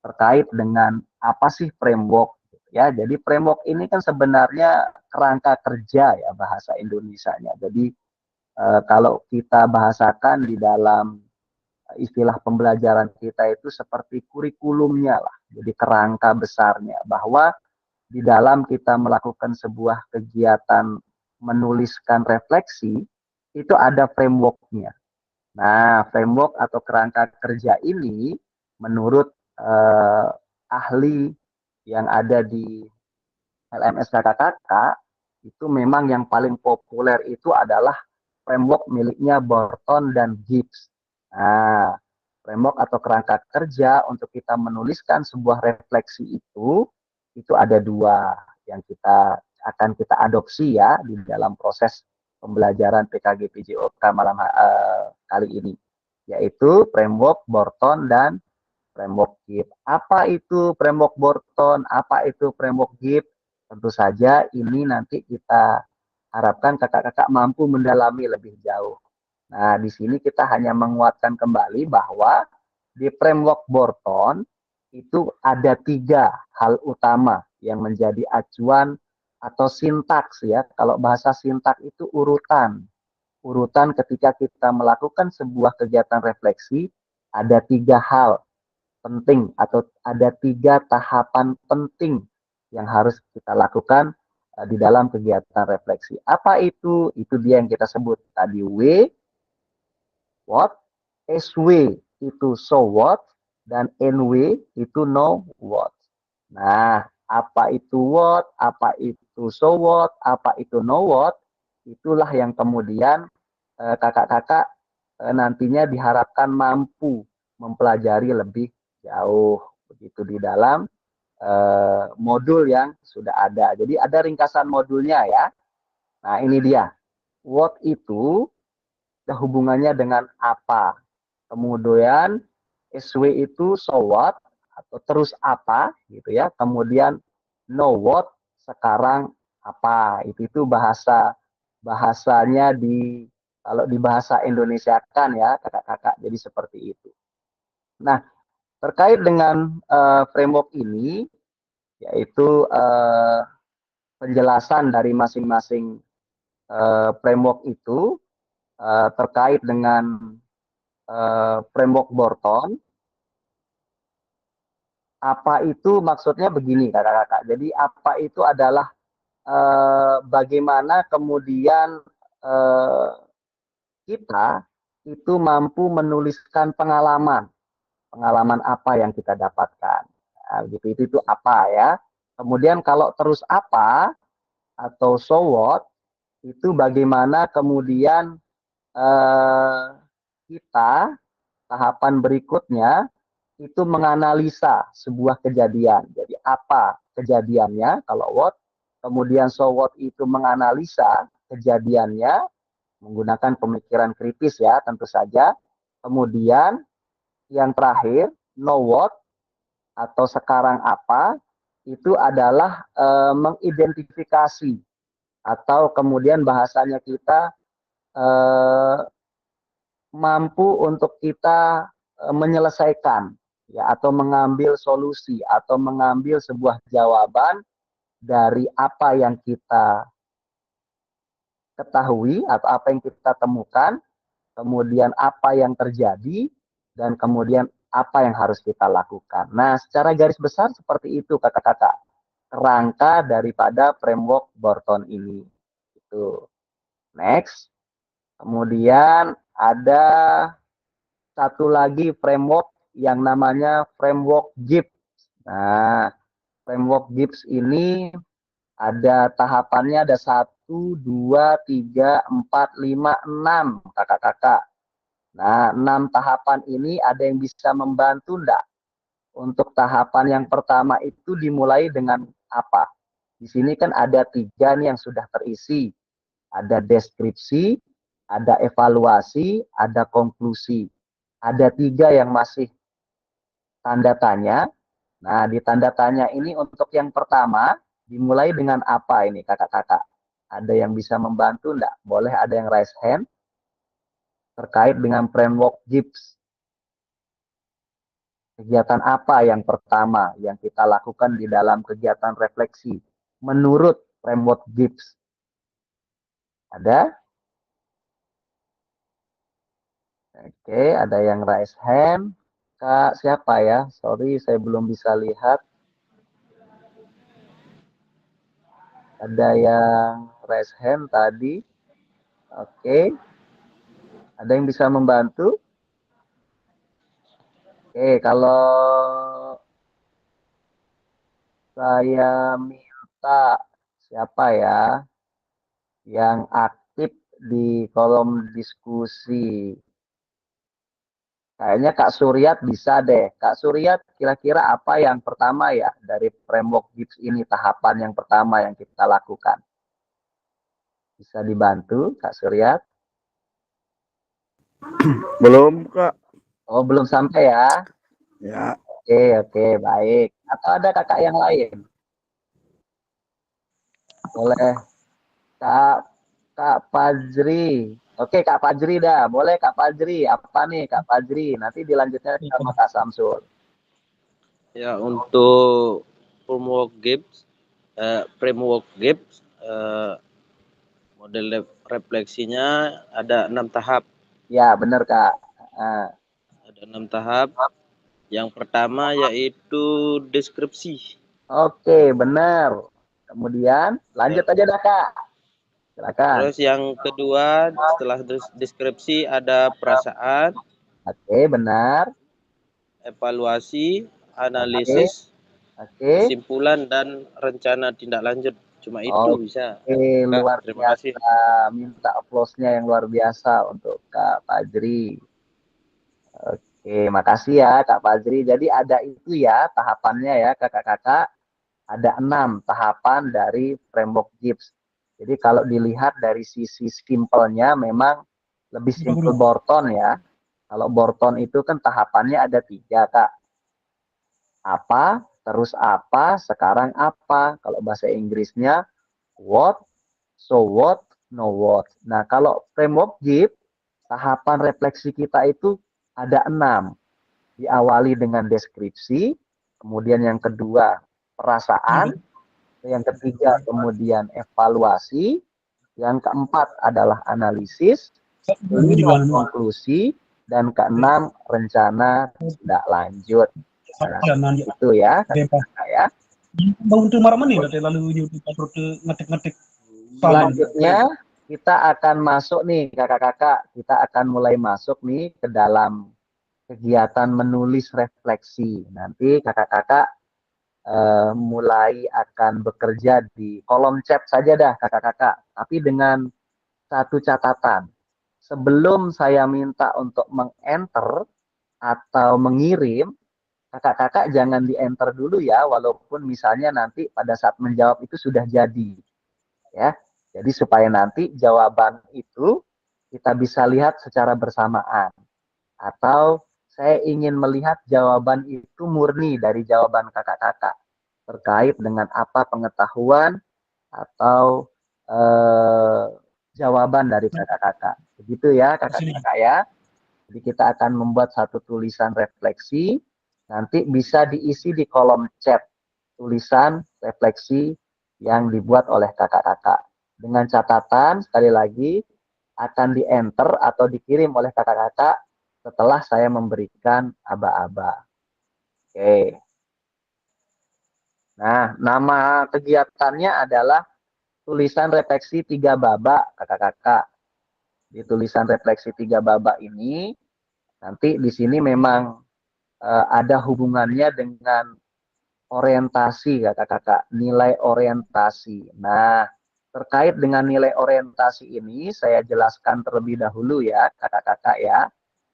terkait dengan apa sih framework ya. Jadi framework ini kan sebenarnya kerangka kerja ya bahasa Indonesianya. Jadi kalau kita bahasakan di dalam istilah pembelajaran kita itu seperti kurikulumnya lah. Jadi kerangka besarnya bahwa di dalam kita melakukan sebuah kegiatan menuliskan refleksi itu ada frameworknya. Nah, framework atau kerangka kerja ini menurut ahli yang ada di LMS KKKK itu memang yang paling populer itu adalah framework miliknya Borton dan Gibbs. Nah, framework atau kerangka kerja untuk kita menuliskan sebuah refleksi itu ada dua yang akan kita adopsi ya di dalam proses pembelajaran PKG PJOK malam kali ini, yaitu framework Borton dan framework Gibbs. Apa itu framework Borton? Apa itu framework Gibbs? Tentu saja ini nanti kita harapkan kakak-kakak mampu mendalami lebih jauh. Nah, di sini kita hanya menguatkan kembali bahwa di framework Borton itu ada 3 hal utama yang menjadi acuan atau sintaks ya. Kalau bahasa sintaks itu urutan. Urutan ketika kita melakukan sebuah kegiatan refleksi ada 3 hal penting atau ada 3 tahapan penting yang harus kita lakukan di dalam kegiatan refleksi. Apa itu? Itu dia yang kita sebut tadi W, what, SW itu so what, dan NW itu know what. Nah, apa itu what, apa itu so what, apa itu know what, itulah yang kemudian kakak-kakak nantinya diharapkan mampu mempelajari lebih jauh begitu di dalam modul yang sudah ada. Jadi ada ringkasan modulnya ya. Nah ini dia. What itu hubungannya dengan apa. Kemudian SW itu so what atau terus apa gitu ya. Kemudian know what sekarang apa. Itu bahasanya kalau di bahasa Indonesia kan ya kakak-kakak. Jadi seperti itu. Nah, terkait dengan framework ini yaitu penjelasan dari masing-masing framework itu terkait dengan framework Borton. Apa itu maksudnya begini kakak-kakak. Jadi apa itu adalah bagaimana kemudian kita itu mampu menuliskan pengalaman apa yang kita dapatkan. Nah, itu apa ya. Kemudian kalau terus apa atau so what itu bagaimana kemudian kita tahapan berikutnya itu menganalisa sebuah kejadian. Jadi apa kejadiannya kalau what, kemudian so what itu menganalisa kejadiannya menggunakan pemikiran kritis ya tentu saja. Kemudian yang terakhir know what atau sekarang apa itu adalah mengidentifikasi atau kemudian bahasanya kita mampu untuk kita menyelesaikan ya atau mengambil solusi atau mengambil sebuah jawaban dari apa yang kita ketahui atau apa yang kita temukan, kemudian apa yang terjadi dan kemudian apa yang harus kita lakukan. Nah, secara garis besar seperti itu kakak-kakak kerangka daripada framework Borton ini. Itu. Next. Kemudian ada satu lagi framework yang namanya framework Gibbs. Nah, framework Gibbs ini ada tahapannya ada 1, 2, 3, 4, 5, 6 kakak-kakak. Nah, 6 tahapan ini ada yang bisa membantu enggak? Untuk tahapan yang pertama itu dimulai dengan apa? Di sini kan ada 3 nih yang sudah terisi. Ada deskripsi, ada evaluasi, ada konklusi. Ada 3 yang masih tanda tanya. Nah, di tanda tanya ini untuk yang pertama, dimulai dengan apa ini kakak-kakak? Ada yang bisa membantu enggak? Boleh ada yang raise hand terkait dengan framework Gibbs. Kegiatan apa yang pertama yang kita lakukan di dalam kegiatan refleksi menurut framework Gibbs? Ada? Oke, ada yang raise hand. Kak, siapa ya? Sorry, saya belum bisa lihat. Ada yang raise hand tadi. Oke. Ada yang bisa membantu? Oke, kalau saya minta siapa ya yang aktif di kolom diskusi? Kayaknya Kak Suryat bisa deh. Kak Suryat kira-kira apa yang pertama ya dari framework Gibbs ini tahapan yang pertama yang kita lakukan? Bisa dibantu Kak Suryat? Belum, Kak. Oh, belum sampai ya? Ya. Oke, baik. Atau ada kakak yang lain? Boleh. Kak Fajri. Oke, Kak Fajri dah. Boleh Kak Fajri. Apa nih Kak Fajri? Nanti dilanjutnya sama Kak Samsul. Ya, untuk framework Gibbs, model refleksinya ada 6 tahap. Ya, benar Kak. Ada 6 tahap. Yang pertama yaitu deskripsi. Oke, benar. Kemudian lanjut aja dah Kak. Silakan. Terus yang kedua setelah deskripsi ada perasaan. Oke, benar. Evaluasi, analisis, Oke. kesimpulan dan rencana tindak lanjut. Cuma itu Oke, bisa. luar Kak, terima kasih. biasa. Minta applause-nya yang luar biasa untuk Kak Fajri. Oke, makasih ya Kak Fajri. Jadi ada itu ya tahapannya ya kakak-kakak. Ada 6 tahapan dari framework GIPS. Jadi kalau dilihat dari sisi simpelnya memang lebih simple Borton ya. Kalau Borton itu kan tahapannya ada 3 Kak. Apa, terus apa, sekarang apa. Kalau bahasa Inggrisnya what, so what, no what. Nah kalau framework GIPS, tahapan refleksi kita itu ada 6. Diawali dengan deskripsi, kemudian yang kedua perasaan, yang ketiga kemudian evaluasi, yang keempat adalah analisis, kelima konklusi, dan keenam rencana tindak lanjut. Nah, itu ya, kakak ya. Untuk marah nih, lalu ngetik-ngetik. Selanjutnya kita akan masuk nih kakak-kakak, kita akan mulai masuk nih ke dalam kegiatan menulis refleksi. Nanti kakak-kakak mulai akan bekerja di kolom chat saja dah kakak-kakak. Tapi dengan satu catatan. Sebelum saya minta untuk meng-enter atau mengirim, kakak-kakak jangan di-enter dulu ya, walaupun misalnya nanti pada saat menjawab itu sudah jadi. Ya. Jadi supaya nanti jawaban itu kita bisa lihat secara bersamaan. Atau saya ingin melihat jawaban itu murni dari jawaban kakak-kakak terkait dengan apa pengetahuan atau jawaban dari kakak-kakak. Begitu ya kakak-kakak ya. Jadi kita akan membuat satu tulisan refleksi, nanti bisa diisi di kolom chat tulisan refleksi yang dibuat oleh kakak-kakak. Dengan catatan sekali lagi akan di-enter atau dikirim oleh kakak-kakak setelah saya memberikan aba-aba. Oke. Nah, nama kegiatannya adalah tulisan refleksi 3 babak, kakak-kakak. Di tulisan refleksi 3 babak ini, nanti di sini memang ada hubungannya dengan orientasi, kakak-kakak. Nilai orientasi. Nah, terkait dengan nilai orientasi ini, saya jelaskan terlebih dahulu ya, kakak-kakak ya.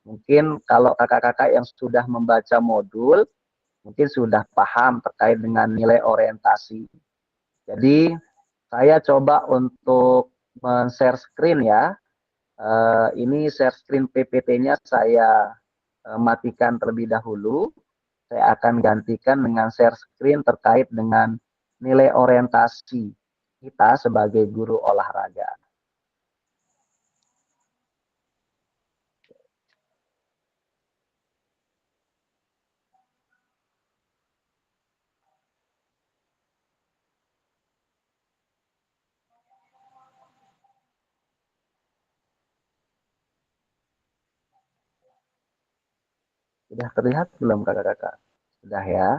Mungkin kalau kakak-kakak yang sudah membaca modul, mungkin sudah paham terkait dengan nilai orientasi. Jadi, saya coba untuk men-share screen ya. Ini share screen PPT-nya saya matikan terlebih dahulu. Saya akan gantikan dengan share screen terkait dengan nilai orientasi kita sebagai guru olahraga. Sudah terlihat belum kakak-kakak? Sudah ya?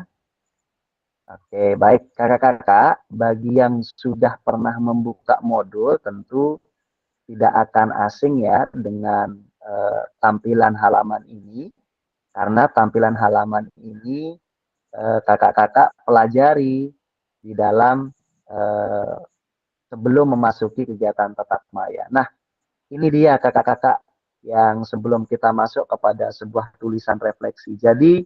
Oke, baik kakak-kakak, bagi yang sudah pernah membuka modul tentu tidak akan asing ya dengan tampilan halaman ini, karena tampilan halaman ini kakak-kakak pelajari di dalam sebelum memasuki kegiatan tatap maya. Nah, ini dia kakak-kakak yang sebelum kita masuk kepada sebuah tulisan refleksi. Jadi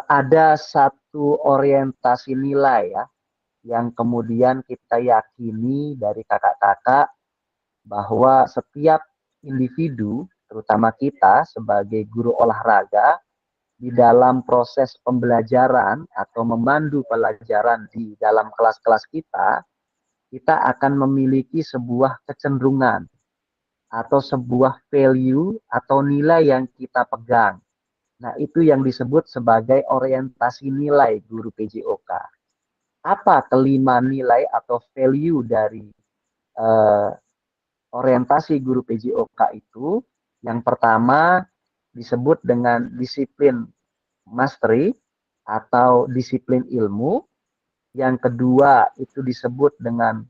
ada satu orientasi nilai ya, yang kemudian kita yakini dari kakak-kakak bahwa setiap individu, terutama kita sebagai guru olahraga, di dalam proses pembelajaran atau memandu pelajaran di dalam kelas-kelas kita akan memiliki sebuah kecenderungan atau sebuah value atau nilai yang kita pegang. Nah, itu yang disebut sebagai orientasi nilai guru PJOK. Apa kelima nilai atau value dari orientasi guru PJOK itu? Yang pertama disebut dengan disiplin mastery atau disiplin ilmu. Yang kedua itu disebut dengan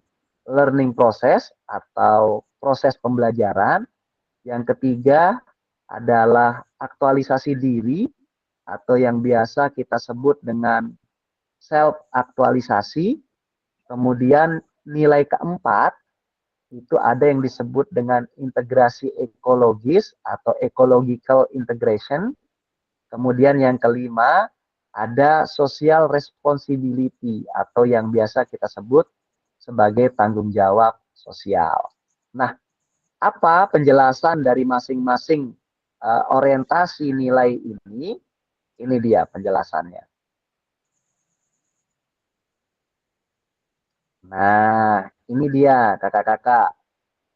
learning process atau proses pembelajaran. Yang ketiga adalah aktualisasi diri atau yang biasa kita sebut dengan self aktualisasi. Kemudian nilai keempat itu ada yang disebut dengan integrasi ekologis atau ecological integration. Kemudian yang kelima ada social responsibility atau yang biasa kita sebut sebagai tanggung jawab sosial. Nah, apa penjelasan dari masing-masing orientasi nilai ini? Ini dia penjelasannya. Nah, ini dia kakak-kakak.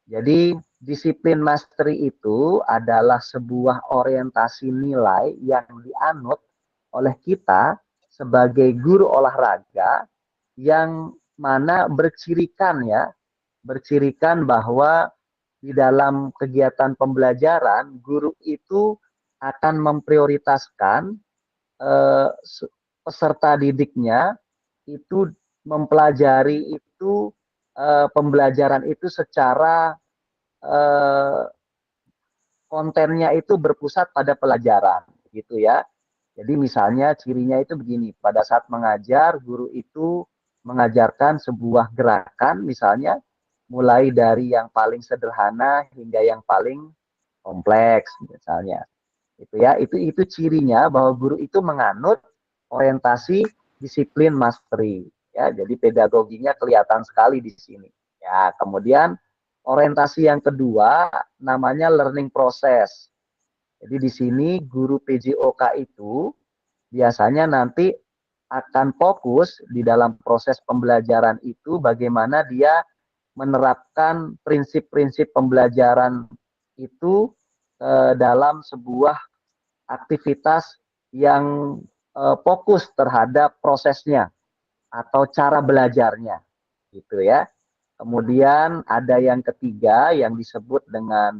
Jadi disiplin mastery itu adalah sebuah orientasi nilai yang dianut oleh kita sebagai guru olahraga yang mana bercirikan bahwa di dalam kegiatan pembelajaran guru itu akan memprioritaskan peserta didiknya itu mempelajari itu pembelajaran itu secara kontennya itu berpusat pada pelajaran gitu ya. Jadi misalnya cirinya itu begini, pada saat mengajar guru itu mengajarkan sebuah gerakan misalnya mulai dari yang paling sederhana hingga yang paling kompleks misalnya. Itu ya, itu cirinya bahwa guru itu menganut orientasi disiplin mastery ya. Jadi pedagoginya kelihatan sekali di sini. Ya, kemudian orientasi yang kedua namanya learning process. Jadi di sini guru PJOK itu biasanya nanti akan fokus di dalam proses pembelajaran itu bagaimana dia menerapkan prinsip-prinsip pembelajaran itu dalam sebuah aktivitas yang fokus terhadap prosesnya atau cara belajarnya gitu ya. Kemudian ada yang ketiga yang disebut dengan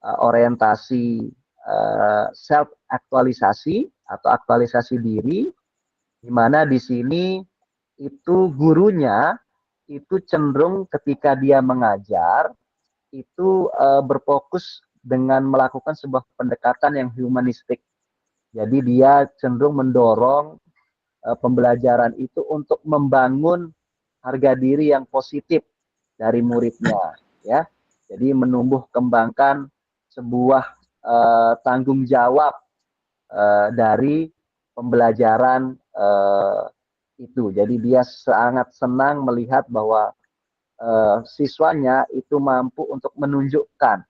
orientasi self aktualisasi atau aktualisasi diri, di mana di sini itu gurunya itu cenderung ketika dia mengajar itu berfokus dengan melakukan sebuah pendekatan yang humanistik. Jadi dia cenderung mendorong pembelajaran itu untuk membangun harga diri yang positif dari muridnya, ya. Jadi menumbuh kembangkan sebuah tanggung jawab dari pembelajaran itu. Jadi dia sangat senang melihat bahwa siswanya itu mampu untuk menunjukkan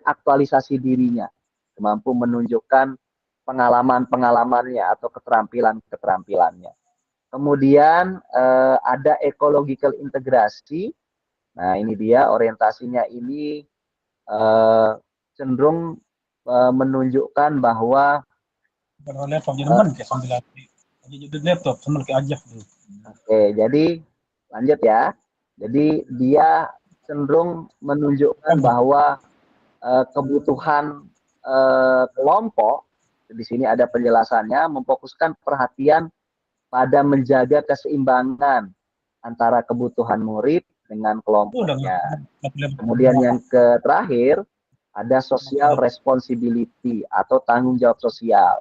aktualisasi dirinya, mampu menunjukkan pengalaman-pengalamannya atau keterampilan-keterampilannya. Kemudian ada ecological integrasi. Nah, ini dia orientasinya ini cenderung menunjukkan bahwa Oke, jadi lanjut ya. Jadi dia cenderung menunjukkan bahwa kebutuhan kelompok di sini ada penjelasannya memfokuskan perhatian pada menjaga keseimbangan antara kebutuhan murid dengan kelompoknya. Kemudian yang terakhir ada social responsibility atau tanggung jawab sosial.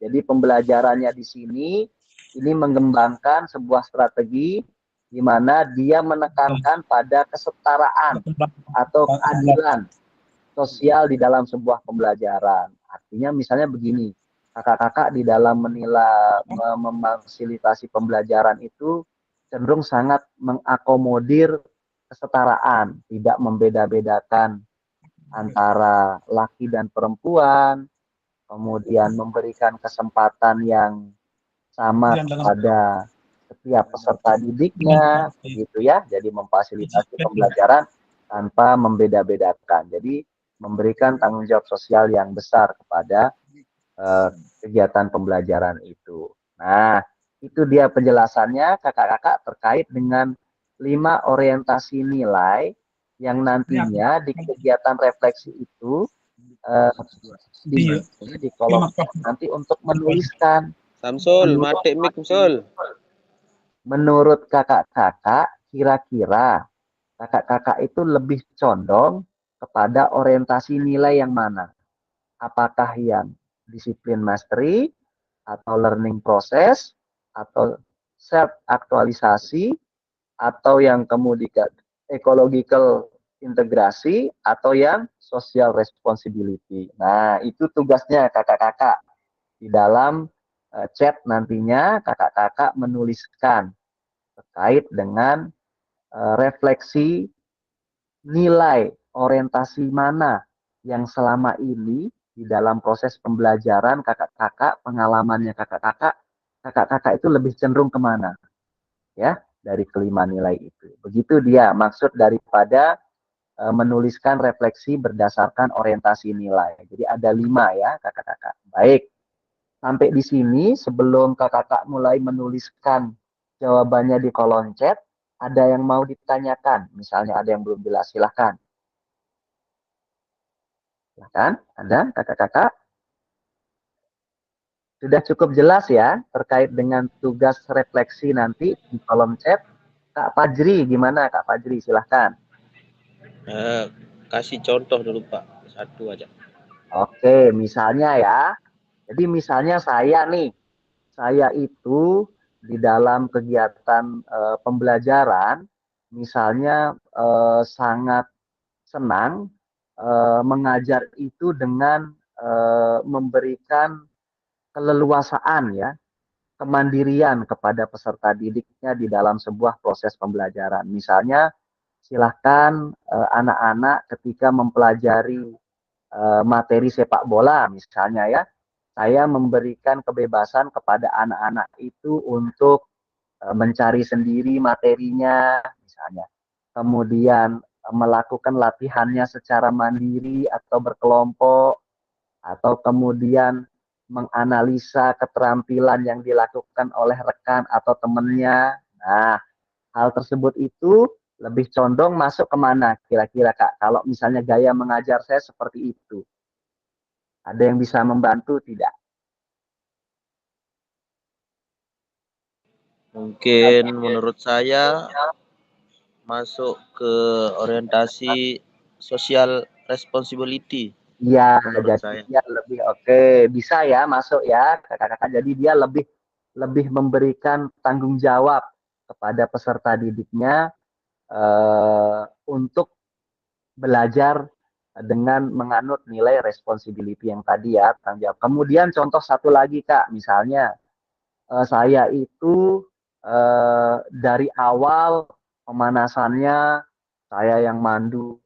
Jadi pembelajarannya di sini ini mengembangkan sebuah strategi di mana dia menekankan pada kesetaraan atau keadilan sosial di dalam sebuah pembelajaran. Artinya misalnya begini, kakak-kakak di dalam menilai memfasilitasi pembelajaran itu cenderung sangat mengakomodir kesetaraan, tidak membeda-bedakan antara laki dan perempuan, kemudian memberikan kesempatan yang sama kepada setiap peserta didiknya, gitu ya. Jadi memfasilitasi pembelajaran tanpa membeda-bedakan. Jadi memberikan tanggung jawab sosial yang besar kepada kegiatan pembelajaran itu. Nah, itu dia penjelasannya kakak-kakak terkait dengan 5 orientasi nilai yang nantinya di kegiatan refleksi itu di kolom nanti untuk menuliskan. Samsul, matik mic Samsul. Menurut kakak-kakak, kira-kira kakak-kakak itu lebih condong kepada orientasi nilai yang mana? Apakah yang disiplin mastery atau learning process, atau self aktualisasi, atau yang kemudian ecological integrasi, atau yang social responsibility. Nah, itu tugasnya kakak-kakak. Di dalam chat nantinya kakak-kakak menuliskan terkait dengan refleksi nilai orientasi mana yang selama ini di dalam proses pembelajaran kakak-kakak, pengalamannya kakak-kakak itu lebih cenderung kemana, ya, dari kelima nilai itu. Begitu dia maksud daripada menuliskan refleksi berdasarkan orientasi nilai. Jadi ada 5 ya kakak-kakak. Baik, sampai di sini sebelum kakak-kakak mulai menuliskan jawabannya di kolom chat, ada yang mau ditanyakan? Misalnya ada yang belum jelas, silahkan. Silahkan, ada kakak-kakak? Sudah cukup jelas ya terkait dengan tugas refleksi nanti di kolom chat. Kak Fajri, gimana Kak Fajri? Silahkan. Kasih contoh dulu Pak, satu aja. Oke, misalnya ya. Jadi misalnya saya nih, saya itu di dalam kegiatan pembelajaran, misalnya sangat senang mengajar itu dengan memberikan keleluasaan ya, kemandirian kepada peserta didiknya di dalam sebuah proses pembelajaran. Misalnya, silahkan anak-anak ketika mempelajari materi sepak bola misalnya ya, saya memberikan kebebasan kepada anak-anak itu untuk mencari sendiri materinya misalnya. Kemudian melakukan latihannya secara mandiri atau berkelompok, atau kemudian menganalisa keterampilan yang dilakukan oleh rekan atau temannya. Nah, hal tersebut itu lebih condong masuk kemana kira-kira Kak? Kalau misalnya gaya mengajar saya seperti itu. Ada yang bisa membantu tidak? Mungkin menurut saya masuk ke orientasi social responsibility. Iya, Menurut jadi saya. dia lebih oke, bisa ya masuk ya kakak-kakak. Jadi dia lebih memberikan tanggung jawab kepada peserta didiknya untuk belajar dengan menganut nilai responsibility yang tadi ya, tanggung jawab. Kemudian contoh satu lagi Kak, misalnya saya itu dari awal pemanasannya saya yang mandu,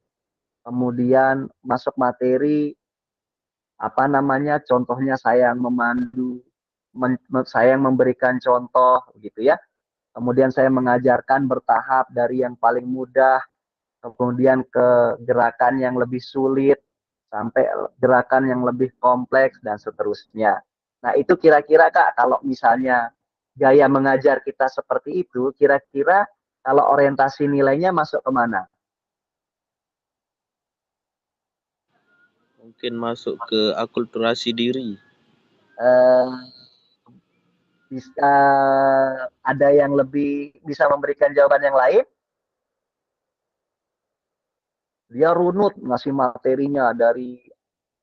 kemudian masuk materi apa namanya, contohnya saya yang memandu, saya yang memberikan contoh gitu ya. Kemudian saya mengajarkan bertahap dari yang paling mudah, kemudian ke gerakan yang lebih sulit, sampai gerakan yang lebih kompleks dan seterusnya. Nah, itu kira-kira Kak, kalau misalnya gaya mengajar kita seperti itu, kira-kira kalau orientasi nilainya masuk kemana? Mungkin masuk ke akulturasi diri. Eh, bisa ada yang lebih bisa memberikan jawaban yang lain? Dia runut ngasih materinya dari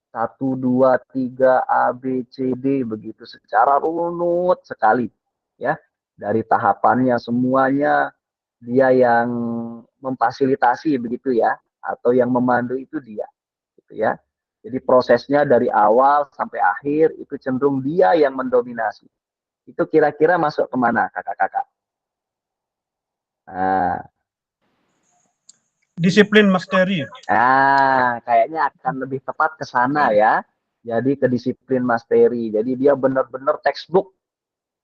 1, 2, 3 A, B, C, D begitu secara runut sekali ya. Dari tahapannya semuanya dia yang memfasilitasi begitu ya, atau yang memandu itu dia gitu ya. Jadi prosesnya dari awal sampai akhir itu cenderung dia yang mendominasi. Itu kira-kira masuk kemana kakak-kakak? Nah, Disiplin masteri. kayaknya akan lebih tepat ke sana ya. Jadi ke disiplin masteri. Jadi dia benar-benar textbook.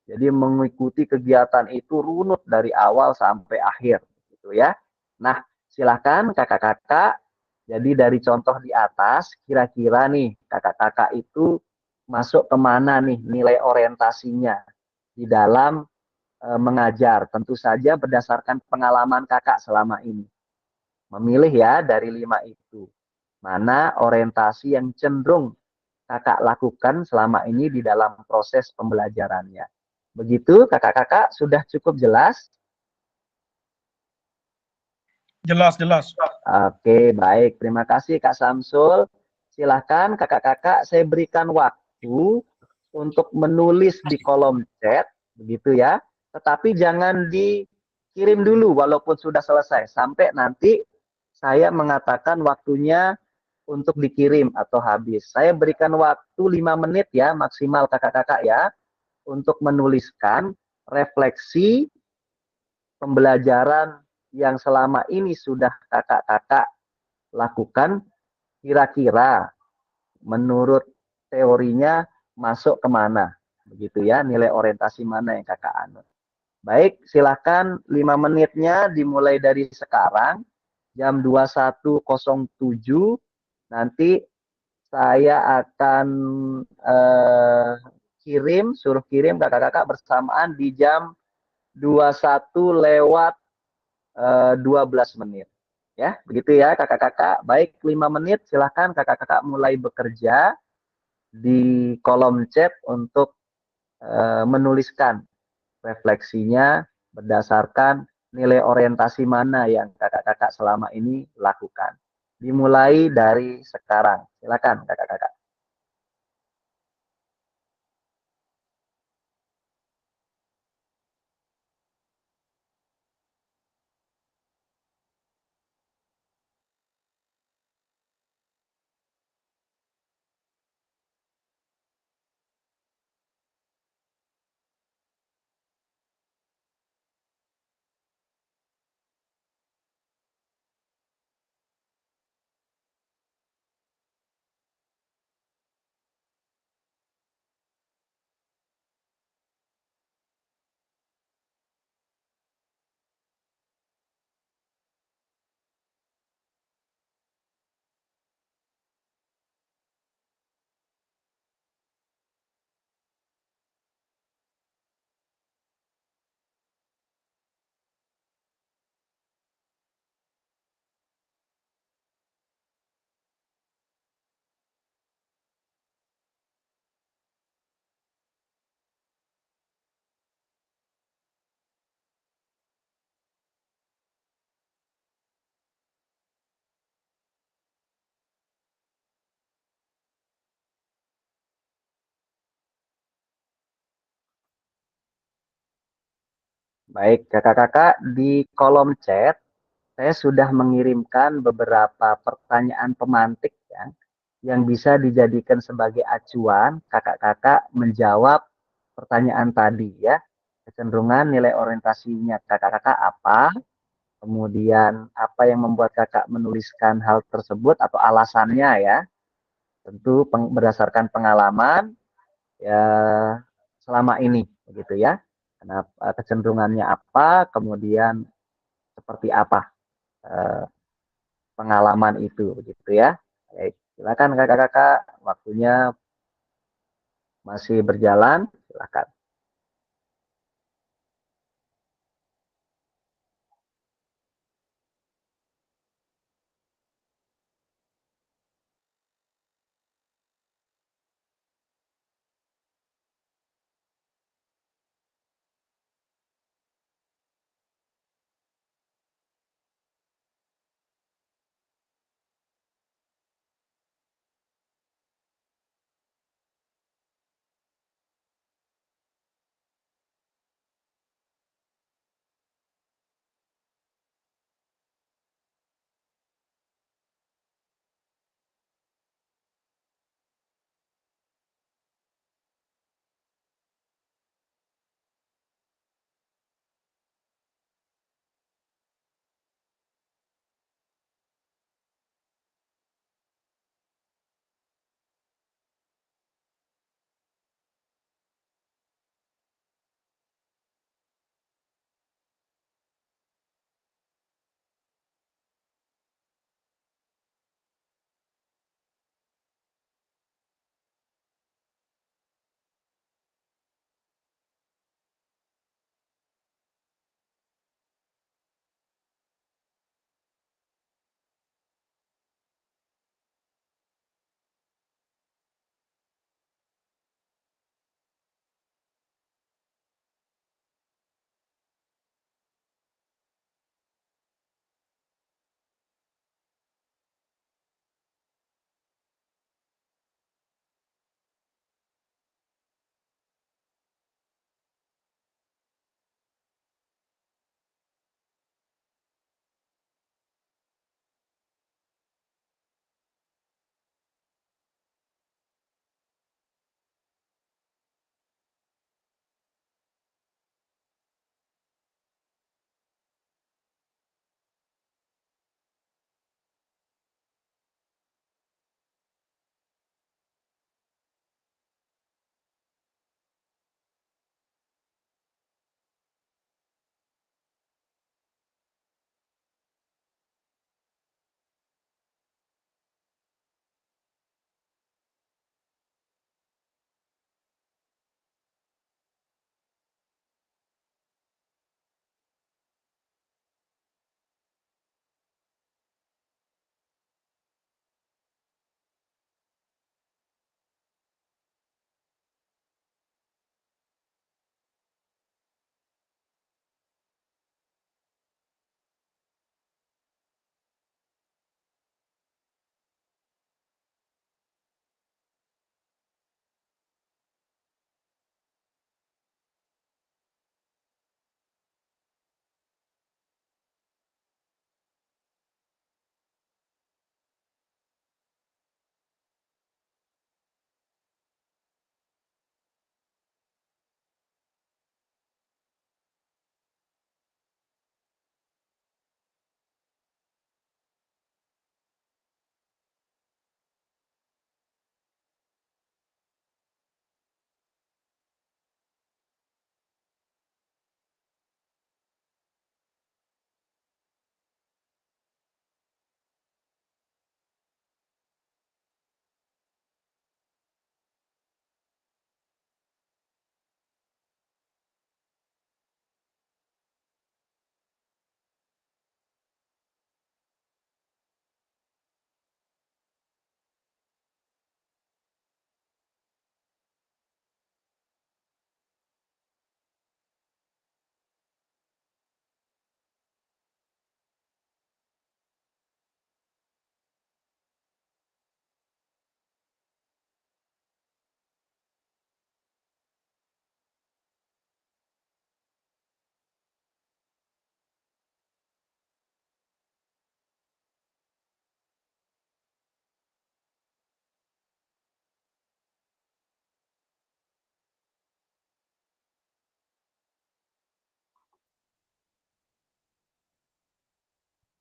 Jadi mengikuti kegiatan itu runut dari awal sampai akhir, gitu ya. Nah, silakan kakak-kakak. Jadi dari contoh di atas, kira-kira nih kakak-kakak itu masuk kemana nih nilai orientasinya di dalam mengajar. Tentu saja berdasarkan pengalaman kakak selama ini. Memilih ya dari 5 itu. Mana orientasi yang cenderung kakak lakukan selama ini di dalam proses pembelajarannya. Begitu kakak-kakak sudah cukup jelas? Jelas, jelas. Oke, baik. Terima kasih Kak Samsul. Silahkan kakak-kakak saya berikan waktu untuk menulis di kolom chat, begitu ya. Tetapi jangan dikirim dulu walaupun sudah selesai sampai nanti saya mengatakan waktunya untuk dikirim atau habis. Saya berikan waktu 5 menit ya maksimal kakak-kakak ya untuk menuliskan refleksi pembelajaran yang selama ini sudah kakak-kakak lakukan, kira-kira menurut teorinya masuk kemana, begitu ya, nilai orientasi mana yang kakak anut. Baik, silahkan 5 menitnya dimulai dari sekarang, jam 21.07, nanti saya akan suruh kirim kakak-kakak bersamaan di jam 21 lewat 12 menit. Ya, begitu ya kakak-kakak. Baik, 5 menit silahkan kakak-kakak mulai bekerja di kolom chat untuk menuliskan refleksinya berdasarkan nilai orientasi mana yang kakak-kakak selama ini lakukan. Dimulai dari sekarang. Silakan kakak-kakak. Baik, kakak-kakak di kolom chat saya sudah mengirimkan beberapa pertanyaan pemantik ya, yang bisa dijadikan sebagai acuan kakak-kakak menjawab pertanyaan tadi ya. Kecenderungan nilai orientasinya kakak-kakak apa, kemudian apa yang membuat kakak menuliskan hal tersebut atau alasannya ya. Tentu berdasarkan pengalaman ya selama ini begitu ya. Kenapa kecenderungannya apa, kemudian seperti apa eh, pengalaman itu begitu ya. Baik, silakan kakak-kakak, waktunya masih berjalan, silakan.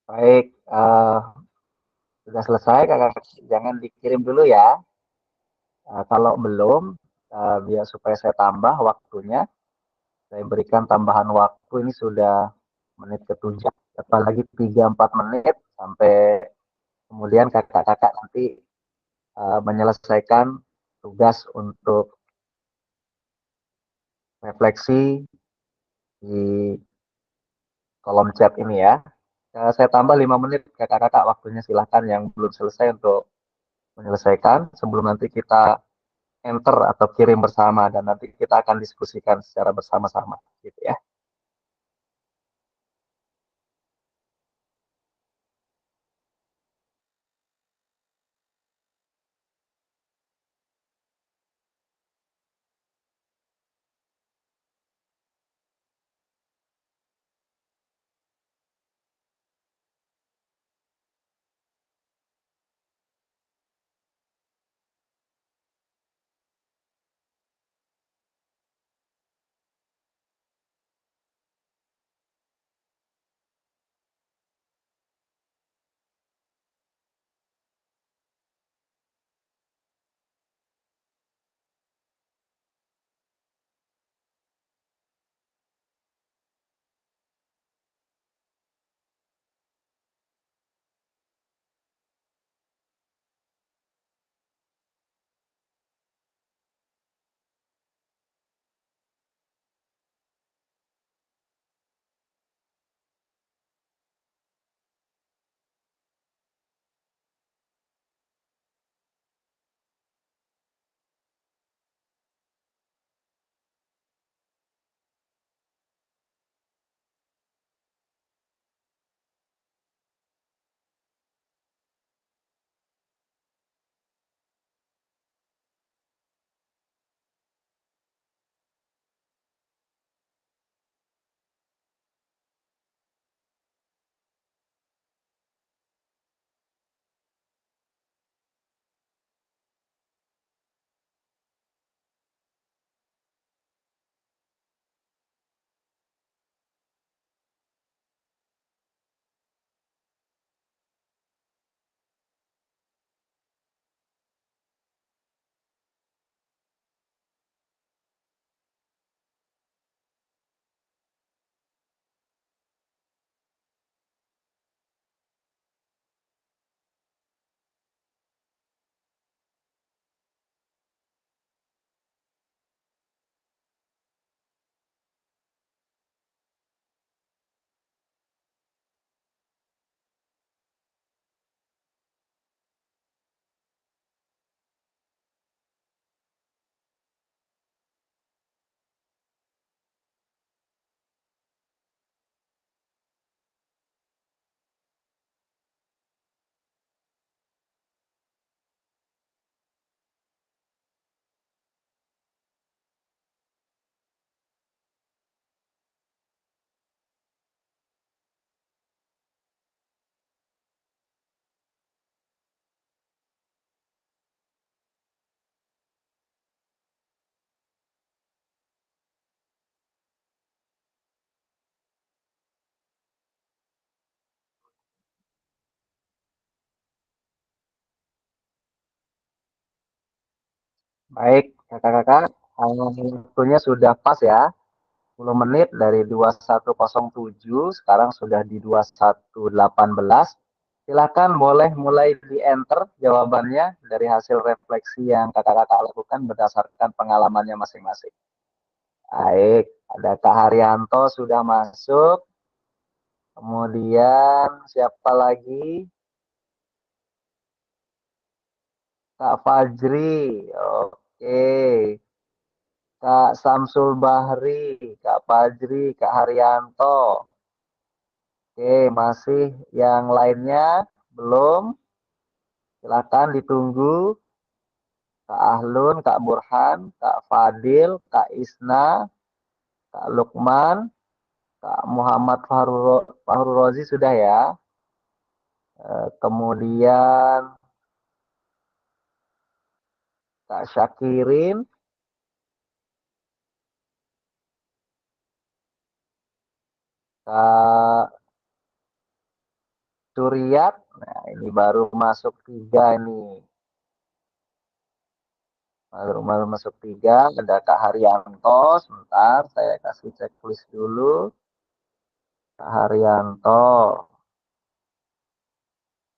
Baik, sudah selesai, kakak jangan dikirim dulu ya. Kalau belum, biar supaya saya tambah waktunya, saya berikan tambahan waktu ini sudah menit ke-7, apalagi 3-4 menit sampai kemudian kakak-kakak nanti menyelesaikan tugas untuk refleksi di kolom chat ini ya. Saya tambah 5 menit kakak-kakak waktunya, silahkan yang belum selesai untuk menyelesaikan sebelum nanti kita enter atau kirim bersama dan nanti kita akan diskusikan secara bersama-sama gitu ya. Baik, kakak-kakak, waktunya sudah pas ya. 10 menit dari 2107, sekarang sudah di 2118. Silakan boleh mulai di-enter jawabannya dari hasil refleksi yang kakak-kakak lakukan berdasarkan pengalamannya masing-masing. Baik, ada Kak Haryanto sudah masuk. Kemudian siapa lagi? Kak Fajri. Oke. Kak Samsul Bahri, Kak Fajri, Kak Haryanto. Oke, masih yang lainnya belum? Silakan ditunggu. Kak Ahlun, Kak Burhan, Kak Fadil, Kak Isna, Kak Lukman, Kak Muhammad Fahru Rozi sudah ya. Kemudian Kak Syakirin, Kak Suryat. Nah, ini baru masuk 3 nih. Baru masuk 3. Ada Kak Haryanto. Sebentar, saya kasih checklist dulu. Kak Haryanto.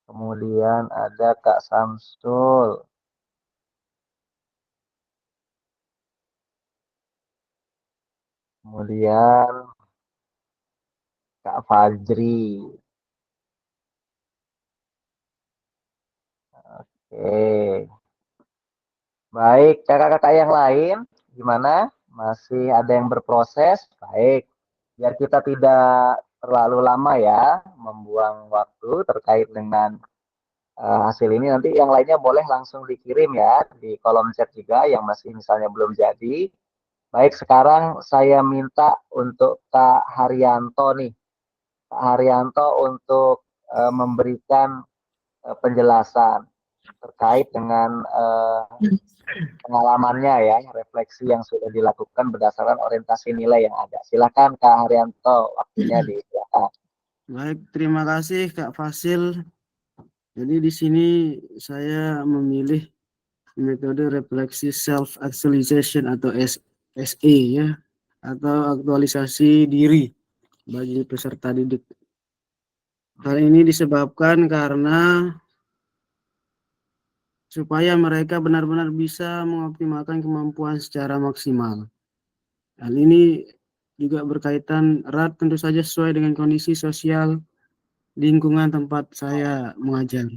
Kemudian ada Kak Samsul. Kemudian Kak Fajri. Oke. Baik, kakak-kakak yang lain gimana? Masih ada yang berproses? Baik. Biar kita tidak terlalu lama ya membuang waktu terkait dengan hasil ini, nanti yang lainnya boleh langsung dikirim ya di kolom chat juga yang masih misalnya belum jadi. Baik, sekarang saya minta untuk Kak Haryanto nih. Kak Haryanto untuk memberikan penjelasan terkait dengan pengalamannya ya, refleksi yang sudah dilakukan berdasarkan orientasi nilai yang ada. Silakan Kak Haryanto, waktunya disilakan. Baik, terima kasih Kak Fasil. Jadi di sini saya memilih metode refleksi self actualization atau SE ya, atau aktualisasi diri bagi peserta didik. Hal ini disebabkan karena supaya mereka benar-benar bisa mengoptimalkan kemampuan secara maksimal. Hal ini juga berkaitan erat tentu saja sesuai dengan kondisi sosial lingkungan tempat saya mengajar,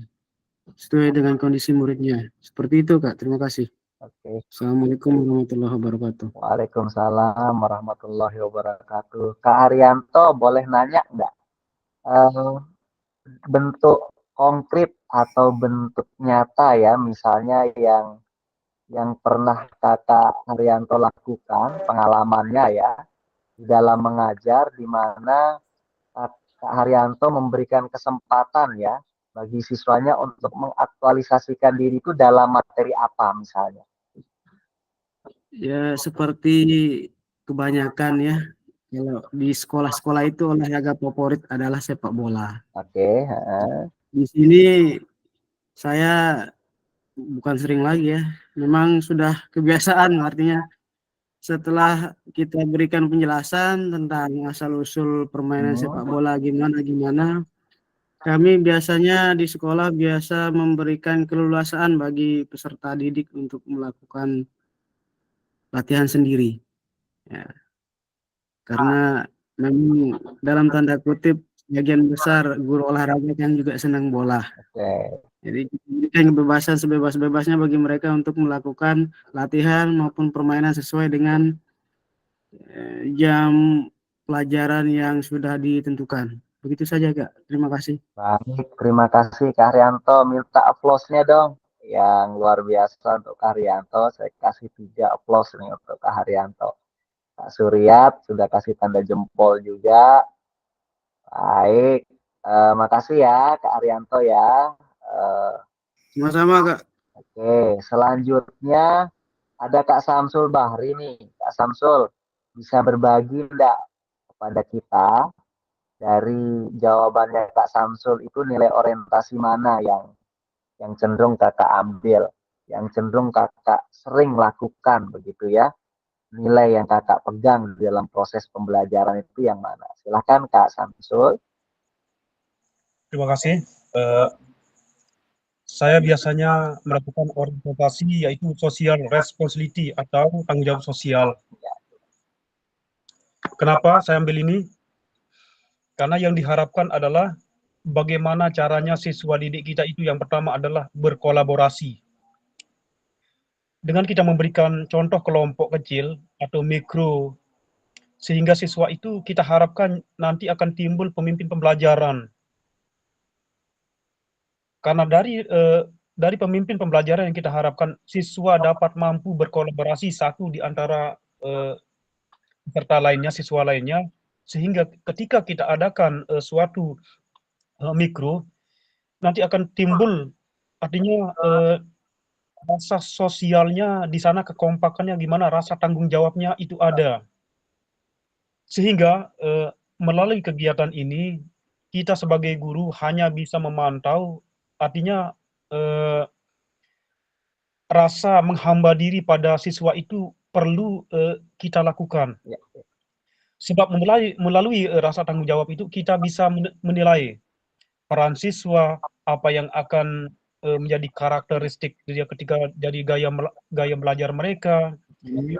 sesuai dengan kondisi muridnya. Seperti itu Kak, terima kasih. Oke. Assalamualaikum warahmatullahi wabarakatuh. Waalaikumsalam warahmatullahi wabarakatuh. Kak Haryanto boleh nanya enggak? Bentuk konkret atau bentuk nyata ya, misalnya yang pernah Kakak Haryanto lakukan, pengalamannya ya, di dalam mengajar, di mana Kak Haryanto memberikan kesempatan ya bagi siswanya untuk mengaktualisasikan diri itu dalam materi apa misalnya? Ya seperti kebanyakan ya, kalau di sekolah-sekolah itu olahraga favorit adalah sepak bola. Oke. Di sini saya bukan sering lagi ya, memang sudah kebiasaan, artinya setelah kita berikan penjelasan tentang asal-usul permainan sepak bola gimana, kami biasanya di sekolah biasa memberikan keleluasaan bagi peserta didik untuk melakukan latihan sendiri. Ya. Karena memang dalam tanda kutip bagian besar guru olahraga kan juga senang bola. Jadi kita kebebasan sebebas-bebasnya bagi mereka untuk melakukan latihan maupun permainan sesuai dengan jam pelajaran yang sudah ditentukan. Begitu saja Kak, terima kasih. Baik, terima kasih Kak Haryanto. Minta applause-nya dong. Yang luar biasa untuk Kak Haryanto. Saya kasih 3 applause nih untuk Kak Haryanto. Kak Suryat sudah kasih tanda jempol juga. Baik, makasih ya Kak Haryanto ya. Sama-sama Kak. Oke, selanjutnya ada Kak Samsul Bahri nih. Kak Samsul, bisa berbagi enggak kepada kita dari jawabannya Kak Samsul itu nilai orientasi mana yang cenderung Kakak ambil, yang cenderung Kakak sering lakukan begitu ya? Nilai yang Kakak pegang dalam proses pembelajaran itu yang mana? Silahkan Kak Samsul. Terima kasih. Saya biasanya melakukan orientasi yaitu social responsibility atau tanggung jawab sosial. Kenapa saya ambil ini? Karena yang diharapkan adalah bagaimana caranya siswa didik kita itu yang pertama adalah berkolaborasi. Dengan kita memberikan contoh kelompok kecil atau mikro, sehingga siswa itu kita harapkan nanti akan timbul pemimpin pembelajaran. Karena dari pemimpin pembelajaran yang kita harapkan siswa dapat mampu berkolaborasi satu di antara peserta lainnya, siswa lainnya, sehingga ketika kita adakan suatu mikro, nanti akan timbul artinya rasa sosialnya di sana, kekompakannya gimana, rasa tanggung jawabnya itu ada. Sehingga melalui kegiatan ini kita sebagai guru hanya bisa memantau, artinya rasa menghamba diri pada siswa itu perlu kita lakukan. Ya. Sebab melalui rasa tanggung jawab itu kita bisa menilai peran siswa, apa yang akan menjadi karakteristik dia ketika jadi gaya belajar mereka,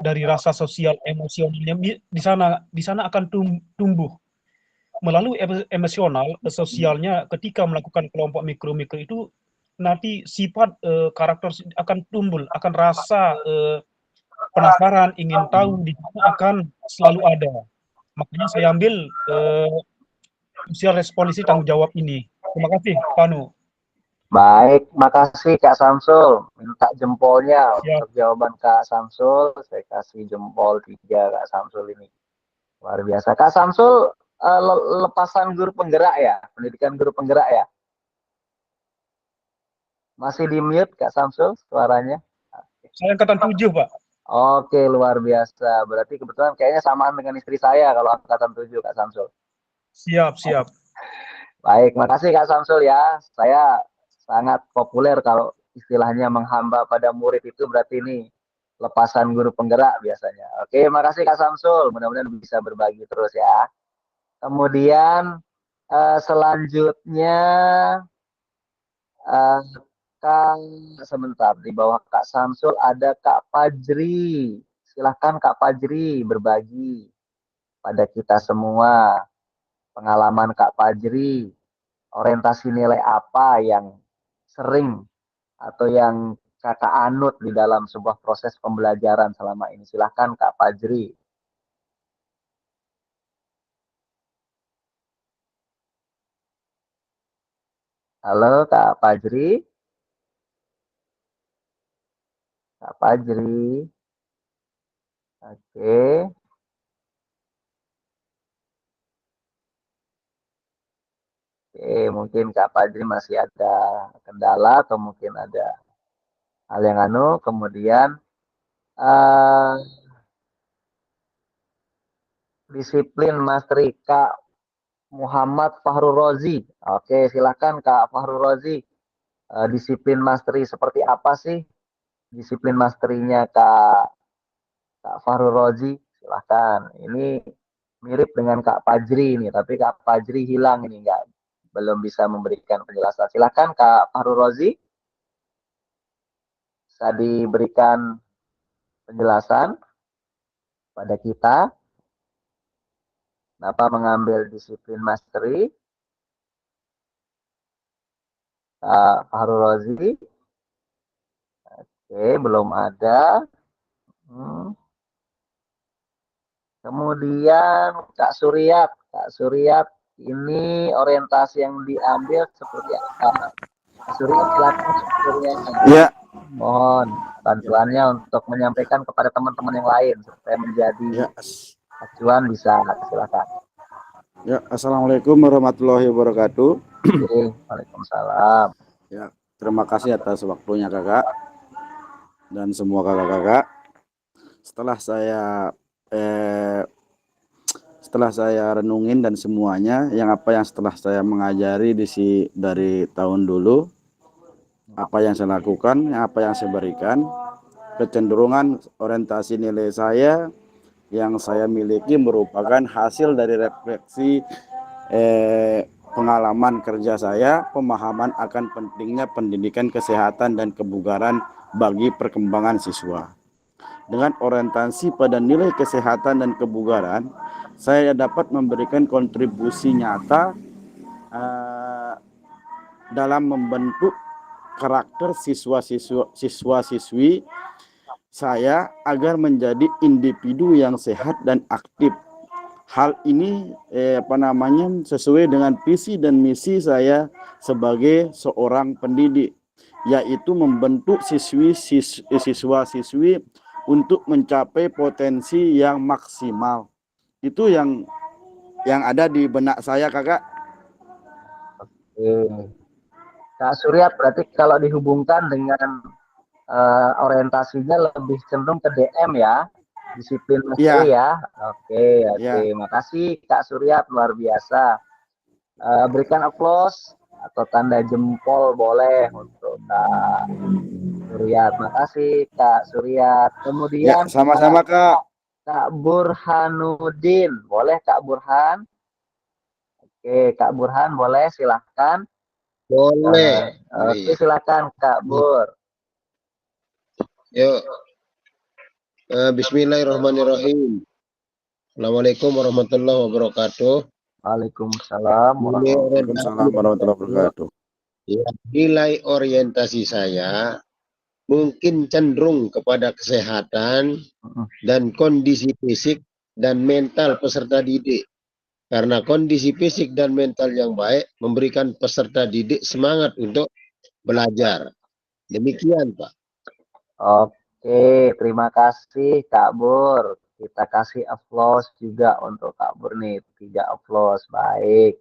dari rasa sosial emosionalnya di sana akan tumbuh. Melalui emosional sosialnya ketika melakukan kelompok mikro itu nanti sifat karakter akan tumbuh, akan rasa penasaran, ingin tahu di sana akan selalu ada. Makanya saya ambil sosial responsi tanggung jawab ini. Terima kasih, Panu. Baik, makasih Kak Samsul. Minta jempolnya Siap. untuk jawaban Kak Samsul. Saya kasih jempol 3 Kak Samsul ini. Luar biasa. Kak Samsul lepasan guru penggerak ya? Pendidikan guru penggerak ya? Masih di mute Kak Samsul suaranya? Saya angkatan 7, Pak. Oke, luar biasa. Berarti kebetulan kayaknya samaan dengan istri saya kalau angkatan 7 Kak Samsul. Siap. Baik, makasih Kak Samsul ya. Saya sangat populer kalau istilahnya menghamba pada murid itu berarti ini lepasan guru penggerak biasanya. Oke, makasih Kak Samsul. Mudah-mudahan bisa berbagi terus ya. Kemudian selanjutnya Kak, sebentar di bawah Kak Samsul ada Kak Fajri. Silahkan Kak Fajri berbagi pada kita semua pengalaman Kak Fajri, orientasi nilai apa yang sering atau yang Kakak anut di dalam sebuah proses pembelajaran selama ini. Silahkan Kak Fajri. Halo Kak Fajri. Kak Fajri. Oke. Oke, mungkin Kak Fajri masih ada kendala atau mungkin ada hal yang kemudian disiplin Master Kak Muhammad Fahrul Rozi. Oke, silakan Kak Fahrul Rozi. Disiplin mastery seperti apa sih? Disiplin masterynya Kak Fahrul Rozi. Silakan. Ini mirip dengan Kak Fajri ini, tapi Kak Fajri hilang ini belum bisa memberikan penjelasan. Silakan Kak Fahrul Rozi. Bisa diberikan penjelasan pada kita. Kenapa mengambil disiplin mastery? Kak Fahrul Rozi. Oke, belum ada. Kemudian Kak Suryat. Kak Suryat, ini orientasi yang diambil seperti apa? Kak Suryat, silakan Suryat. Ya. Mohon bantuannya untuk menyampaikan kepada teman-teman yang lain supaya menjadi acuan, bisa silakan. Ya, assalamualaikum warahmatullahi wabarakatuh. Waalaikumsalam. Ya, terima kasih atas waktunya Kakak dan semua kakak-kakak. Setelah saya renungin dan semuanya, yang setelah saya mengajari dari tahun dulu, apa yang saya lakukan, apa yang saya berikan, kecenderungan orientasi nilai saya yang saya miliki merupakan hasil dari refleksi pengalaman kerja saya, pemahaman akan pentingnya pendidikan kesehatan dan kebugaran bagi perkembangan siswa. Dengan orientasi pada nilai kesehatan dan kebugaran, saya dapat memberikan kontribusi nyata dalam membentuk karakter siswa-siswi saya agar menjadi individu yang sehat dan aktif. Hal ini sesuai dengan visi dan misi saya sebagai seorang pendidik, yaitu membentuk siswa-siswi untuk mencapai potensi yang maksimal. Itu yang ada di benak saya, Kakak. Oke. Kak Suryat, berarti kalau dihubungkan dengan orientasinya lebih cenderung ke DM ya, disiplin mesti ya. Oke. Makasih Kak Suryat, luar biasa. Berikan aplaus atau tanda jempol boleh untuk Kak Suryat. Makasih Kak Suryat. Ya, Kemudian sama-sama Kak. Kak Burhanuddin. Boleh Kak Burhan? Oke, Kak Burhan boleh silahkan. Boleh. Oke, silakan Kak Bur. Yuk. Bismillahirrahmanirrahim. Assalamualaikum warahmatullahi wabarakatuh. Waalaikumsalam Waalaikumsalam warahmatullahi wabarakatuh. Ya, nilai orientasi saya mungkin cenderung kepada kesehatan dan kondisi fisik dan mental peserta didik. Karena kondisi fisik dan mental yang baik memberikan peserta didik semangat untuk belajar. Demikian, Pak. Oke, terima kasih Kak Bur. Kita kasih applause juga untuk Kak Bur nih. 3 applause. Baik.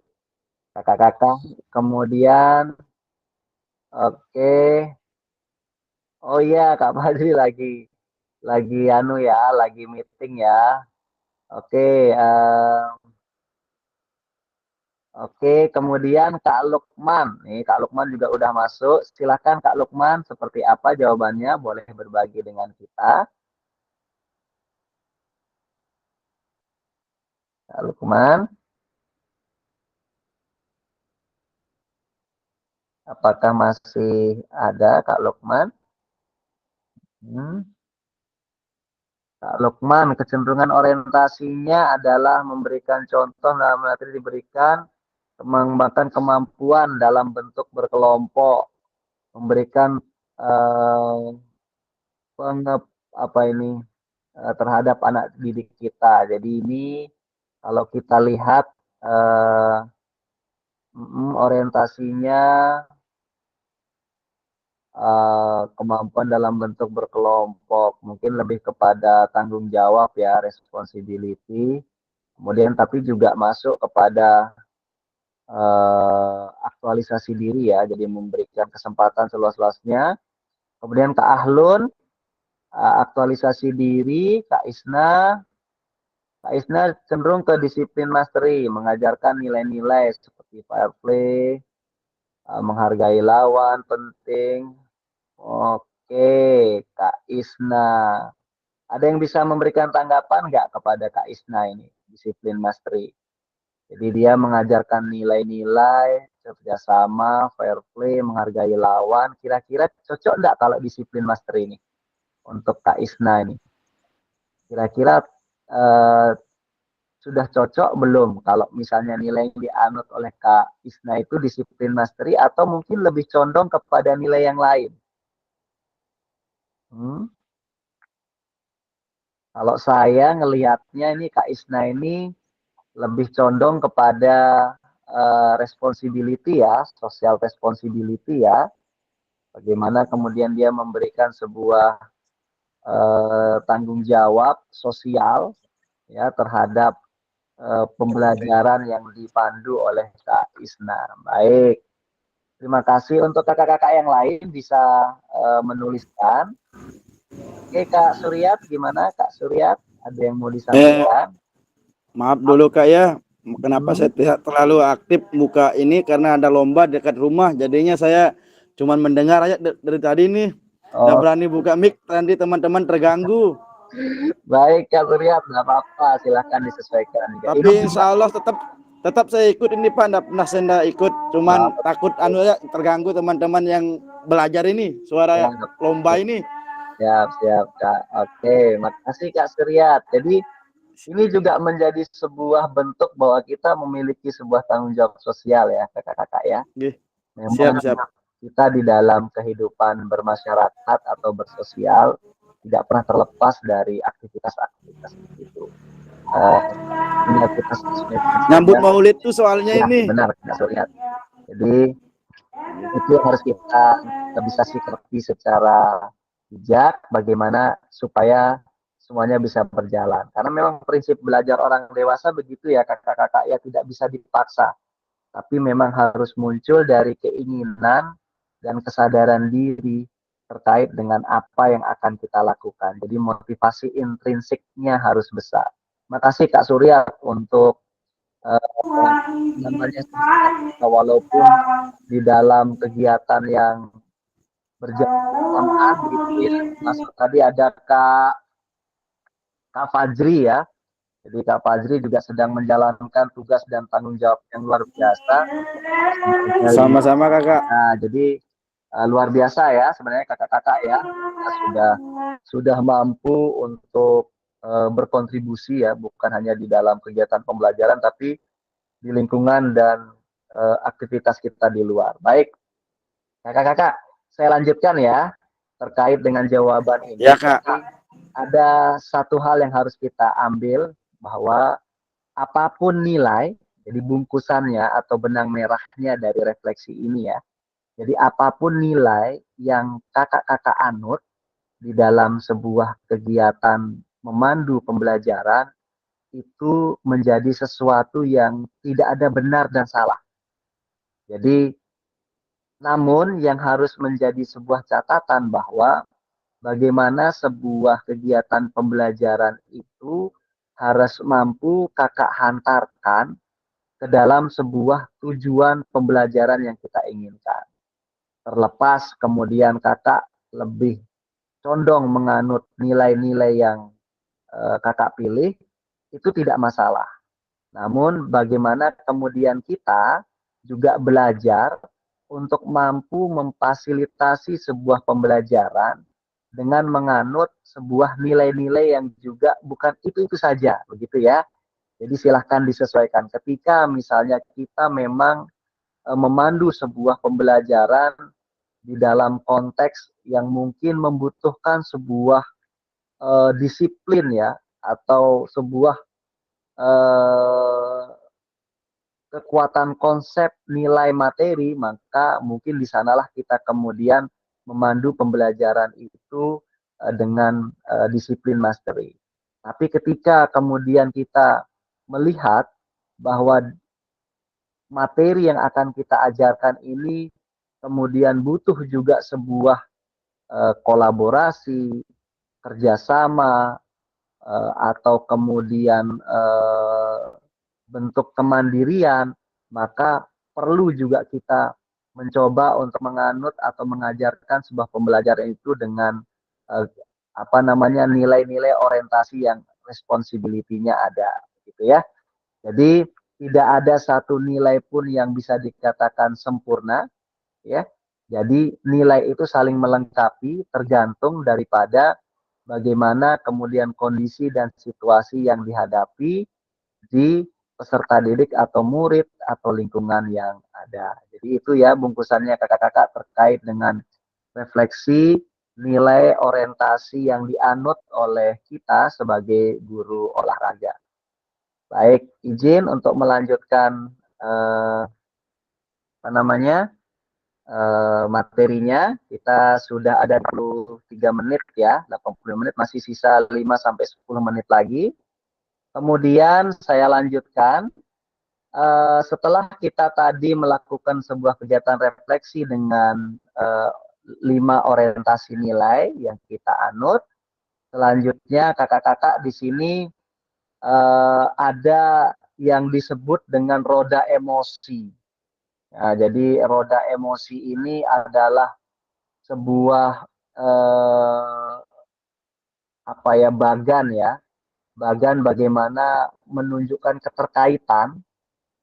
Kakak-kakak. Kemudian, oke. Oh iya, Kak Fadli lagi anu ya, lagi meeting ya. Oke, oke, kemudian Kak Lukman. Nih, Kak Lukman juga udah masuk. Silakan Kak Lukman, seperti apa jawabannya? Boleh berbagi dengan kita. Kak Lukman, apakah masih ada Kak Lukman? Kak Lukman, kecenderungan orientasinya adalah memberikan contoh dalam materi diberikan, mengembangkan kemampuan dalam bentuk berkelompok, memberikan terhadap anak didik kita. Jadi ini kalau kita lihat orientasinya kemampuan dalam bentuk berkelompok, mungkin lebih kepada tanggung jawab ya, responsibility. Kemudian tapi juga masuk kepada aktualisasi diri ya, jadi memberikan kesempatan seluas-luasnya. Kemudian Kak Ahlun, aktualisasi diri. Kak Isna cenderung ke disiplin mastery, mengajarkan nilai-nilai seperti fair play, menghargai lawan, penting. Oke, Kak Isna. Ada yang bisa memberikan tanggapan nggak kepada Kak Isna ini, disiplin mastery? Jadi dia mengajarkan nilai-nilai, kerjasama, fair play, menghargai lawan. Kira-kira cocok nggak kalau disiplin mastery ini untuk Kak Isna ini? Kira-kira sudah cocok belum kalau misalnya nilai yang dianut oleh Kak Isna itu disiplin mastery atau mungkin lebih condong kepada nilai yang lain? Kalau saya ngelihatnya ini Kak Isna ini lebih condong kepada responsibility ya, social responsibility ya. Bagaimana kemudian dia memberikan sebuah tanggung jawab sosial ya terhadap pembelajaran yang dipandu oleh Kak Isna. Baik. Terima kasih. Untuk kakak-kakak yang lain bisa menuliskan. Oke, Kak Suryat, gimana Kak Suryat? Ada yang mau disampaikan? Maaf dulu Kak ya, kenapa saya tidak terlalu aktif buka ini karena ada lomba dekat rumah, jadinya saya cuman mendengar aja dari tadi nih. Nggak berani buka mic, nanti teman-teman terganggu. Baik Kak Suryat, nggak apa-apa, silahkan disesuaikan. Tapi insya Allah tetap saya ikut ini Pak, nggak pernah saya nggak ikut, cuman takut ya terganggu teman-teman yang belajar ini, suara lomba ini. Siap Kak. Oke, makasih Kak Suryat. Jadi ini juga menjadi sebuah bentuk bahwa kita memiliki sebuah tanggung jawab sosial ya kakak-kakak ya. Memang siap. Kita di dalam kehidupan bermasyarakat atau bersosial tidak pernah terlepas dari aktivitas-aktivitas itu. Nyambut maulid tuh soalnya ya, ini. Benar Kak Suryat. Jadi itu harus kita bisa sikapi secara bijak bagaimana supaya semuanya bisa berjalan. Karena memang prinsip belajar orang dewasa begitu ya kakak-kakak ya, tidak bisa dipaksa. Tapi memang harus muncul dari keinginan dan kesadaran diri terkait dengan apa yang akan kita lakukan. Jadi motivasi intrinsiknya harus besar. Makasih Kak Surya untuk namanya semangat kita, walaupun di dalam kegiatan yang berjamaah begitu ya, masuk tadi ada Kak Fajri ya. Jadi Kak Fajri juga sedang menjalankan tugas dan tanggung jawab yang luar biasa. Sama-sama kakak. Nah, jadi luar biasa ya sebenarnya kakak-kakak ya. Kita sudah mampu untuk berkontribusi ya, bukan hanya di dalam kegiatan pembelajaran tapi di lingkungan dan aktivitas kita di luar. Baik, kakak-kakak, saya lanjutkan ya terkait dengan jawaban ini. Ya kak. Ada satu hal yang harus kita ambil, bahwa apapun nilai, jadi bungkusannya atau benang merahnya dari refleksi ini ya. Jadi apapun nilai yang kakak-kakak anut di dalam sebuah kegiatan memandu pembelajaran, itu menjadi sesuatu yang tidak ada benar dan salah. Jadi, namun yang harus menjadi sebuah catatan bahwa bagaimana sebuah kegiatan pembelajaran itu harus mampu kakak hantarkan ke dalam sebuah tujuan pembelajaran yang kita inginkan. Terlepas kemudian kakak lebih condong menganut nilai-nilai yang kakak pilih, itu tidak masalah. Namun bagaimana kemudian kita juga belajar untuk mampu memfasilitasi sebuah pembelajaran dengan menganut sebuah nilai-nilai yang juga bukan itu-itu saja, begitu ya. Jadi silahkan disesuaikan. Ketika misalnya kita memang memandu sebuah pembelajaran di dalam konteks yang mungkin membutuhkan sebuah disiplin ya, atau sebuah kekuatan konsep nilai materi, maka mungkin di sanalah kita kemudian memandu pembelajaran itu dengan disiplin mastery. Tapi ketika kemudian kita melihat bahwa materi yang akan kita ajarkan ini kemudian butuh juga sebuah kolaborasi, kerjasama, atau kemudian bentuk kemandirian, maka perlu juga kita mencoba untuk menganut atau mengajarkan sebuah pembelajaran itu dengan nilai-nilai orientasi yang responsibility-nya ada, gitu ya. Jadi tidak ada satu nilai pun yang bisa dikatakan sempurna, ya. Jadi nilai itu saling melengkapi, tergantung daripada bagaimana kemudian kondisi dan situasi yang dihadapi di peserta didik atau murid atau lingkungan yang ada. Jadi itu ya bungkusannya kakak-kakak terkait dengan refleksi nilai orientasi yang dianut oleh kita sebagai guru olahraga. Baik, izin untuk melanjutkan materinya. Kita sudah ada 23 menit ya, 80 menit, masih sisa 5-10 menit lagi. Kemudian saya lanjutkan, setelah kita tadi melakukan sebuah kegiatan refleksi dengan 5 orientasi nilai yang kita anut, selanjutnya kakak-kakak di sini ada yang disebut dengan roda emosi. Nah, jadi roda emosi ini adalah sebuah bagan bagaimana menunjukkan keterkaitan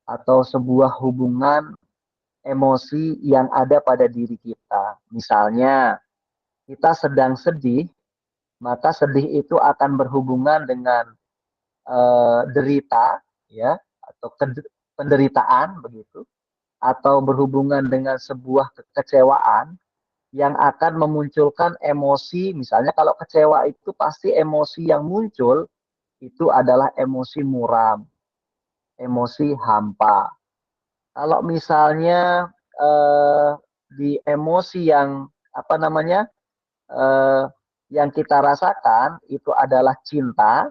atau sebuah hubungan emosi yang ada pada diri kita. Misalnya kita sedang sedih, maka sedih itu akan berhubungan dengan derita ya, atau penderitaan begitu, atau berhubungan dengan sebuah kekecewaan yang akan memunculkan emosi. Misalnya kalau kecewa itu pasti emosi yang muncul itu adalah emosi muram, emosi hampa. Kalau misalnya di emosi yang yang kita rasakan itu adalah cinta,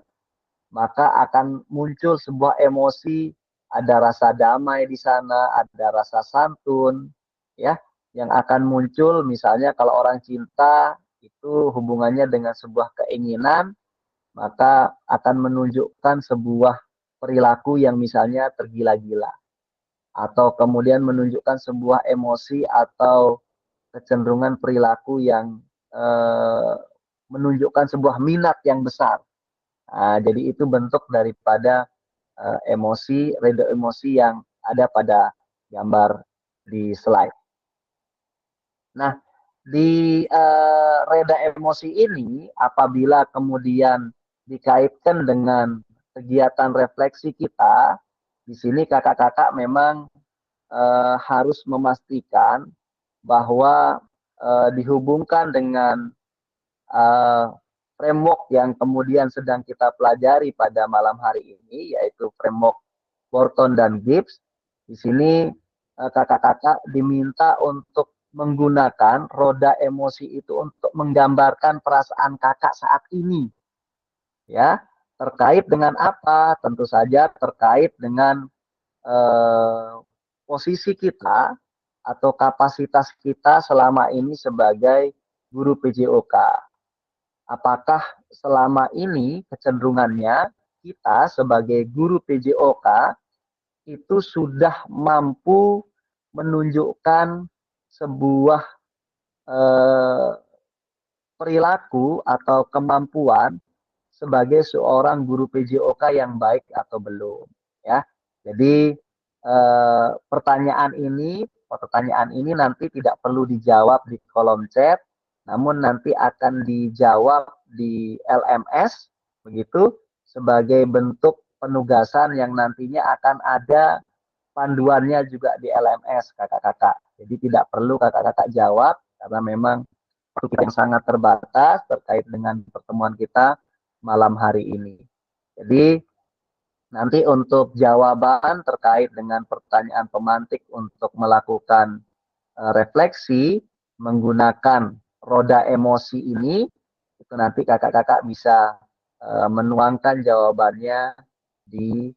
maka akan muncul sebuah emosi, ada rasa damai di sana, ada rasa santun, ya, yang akan muncul. Misalnya kalau orang cinta itu hubungannya dengan sebuah keinginan, maka akan menunjukkan sebuah perilaku yang misalnya tergila-gila, atau kemudian menunjukkan sebuah emosi atau kecenderungan perilaku yang menunjukkan sebuah minat yang besar. Nah, jadi itu bentuk daripada emosi, reda emosi yang ada pada gambar di slide. Nah, di reda emosi ini apabila kemudian dikaitkan dengan kegiatan refleksi kita, di sini kakak-kakak memang harus memastikan bahwa dihubungkan dengan framework yang kemudian sedang kita pelajari pada malam hari ini, yaitu framework Borton dan Gibbs. Di sini kakak-kakak diminta untuk menggunakan roda emosi itu untuk menggambarkan perasaan kakak saat ini. Ya, terkait dengan apa? Tentu saja terkait dengan posisi kita atau kapasitas kita selama ini sebagai guru PJOK. Apakah selama ini kecenderungannya kita sebagai guru PJOK itu sudah mampu menunjukkan sebuah perilaku atau kemampuan sebagai seorang guru PJOK yang baik atau belum, ya. Jadi pertanyaan ini nanti tidak perlu dijawab di kolom chat, namun nanti akan dijawab di LMS, begitu, sebagai bentuk penugasan yang nantinya akan ada panduannya juga di LMS, kakak-kakak. Jadi tidak perlu kakak-kakak jawab, karena memang waktu kita yang sangat terbatas terkait dengan pertemuan kita malam hari ini. Jadi nanti untuk jawaban terkait dengan pertanyaan pemantik untuk melakukan refleksi menggunakan roda emosi ini, itu nanti kakak-kakak bisa menuangkan jawabannya di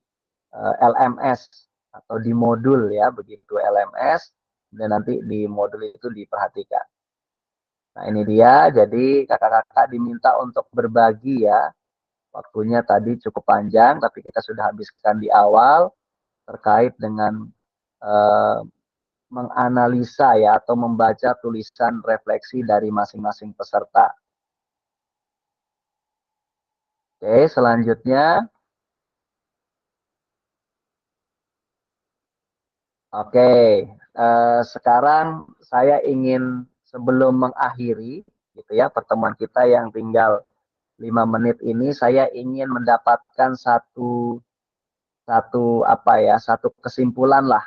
LMS atau di modul, ya, begitu, LMS, dan nanti di modul itu diperhatikan. Nah, ini dia, jadi kakak-kakak diminta untuk berbagi, ya. Waktunya tadi cukup panjang, tapi kita sudah habiskan di awal terkait dengan menganalisa, ya, atau membaca tulisan refleksi dari masing-masing peserta. Oke, selanjutnya. Oke, sekarang saya ingin sebelum mengakhiri, gitu ya, pertemuan kita yang tinggal 5 menit ini, saya ingin mendapatkan satu kesimpulan lah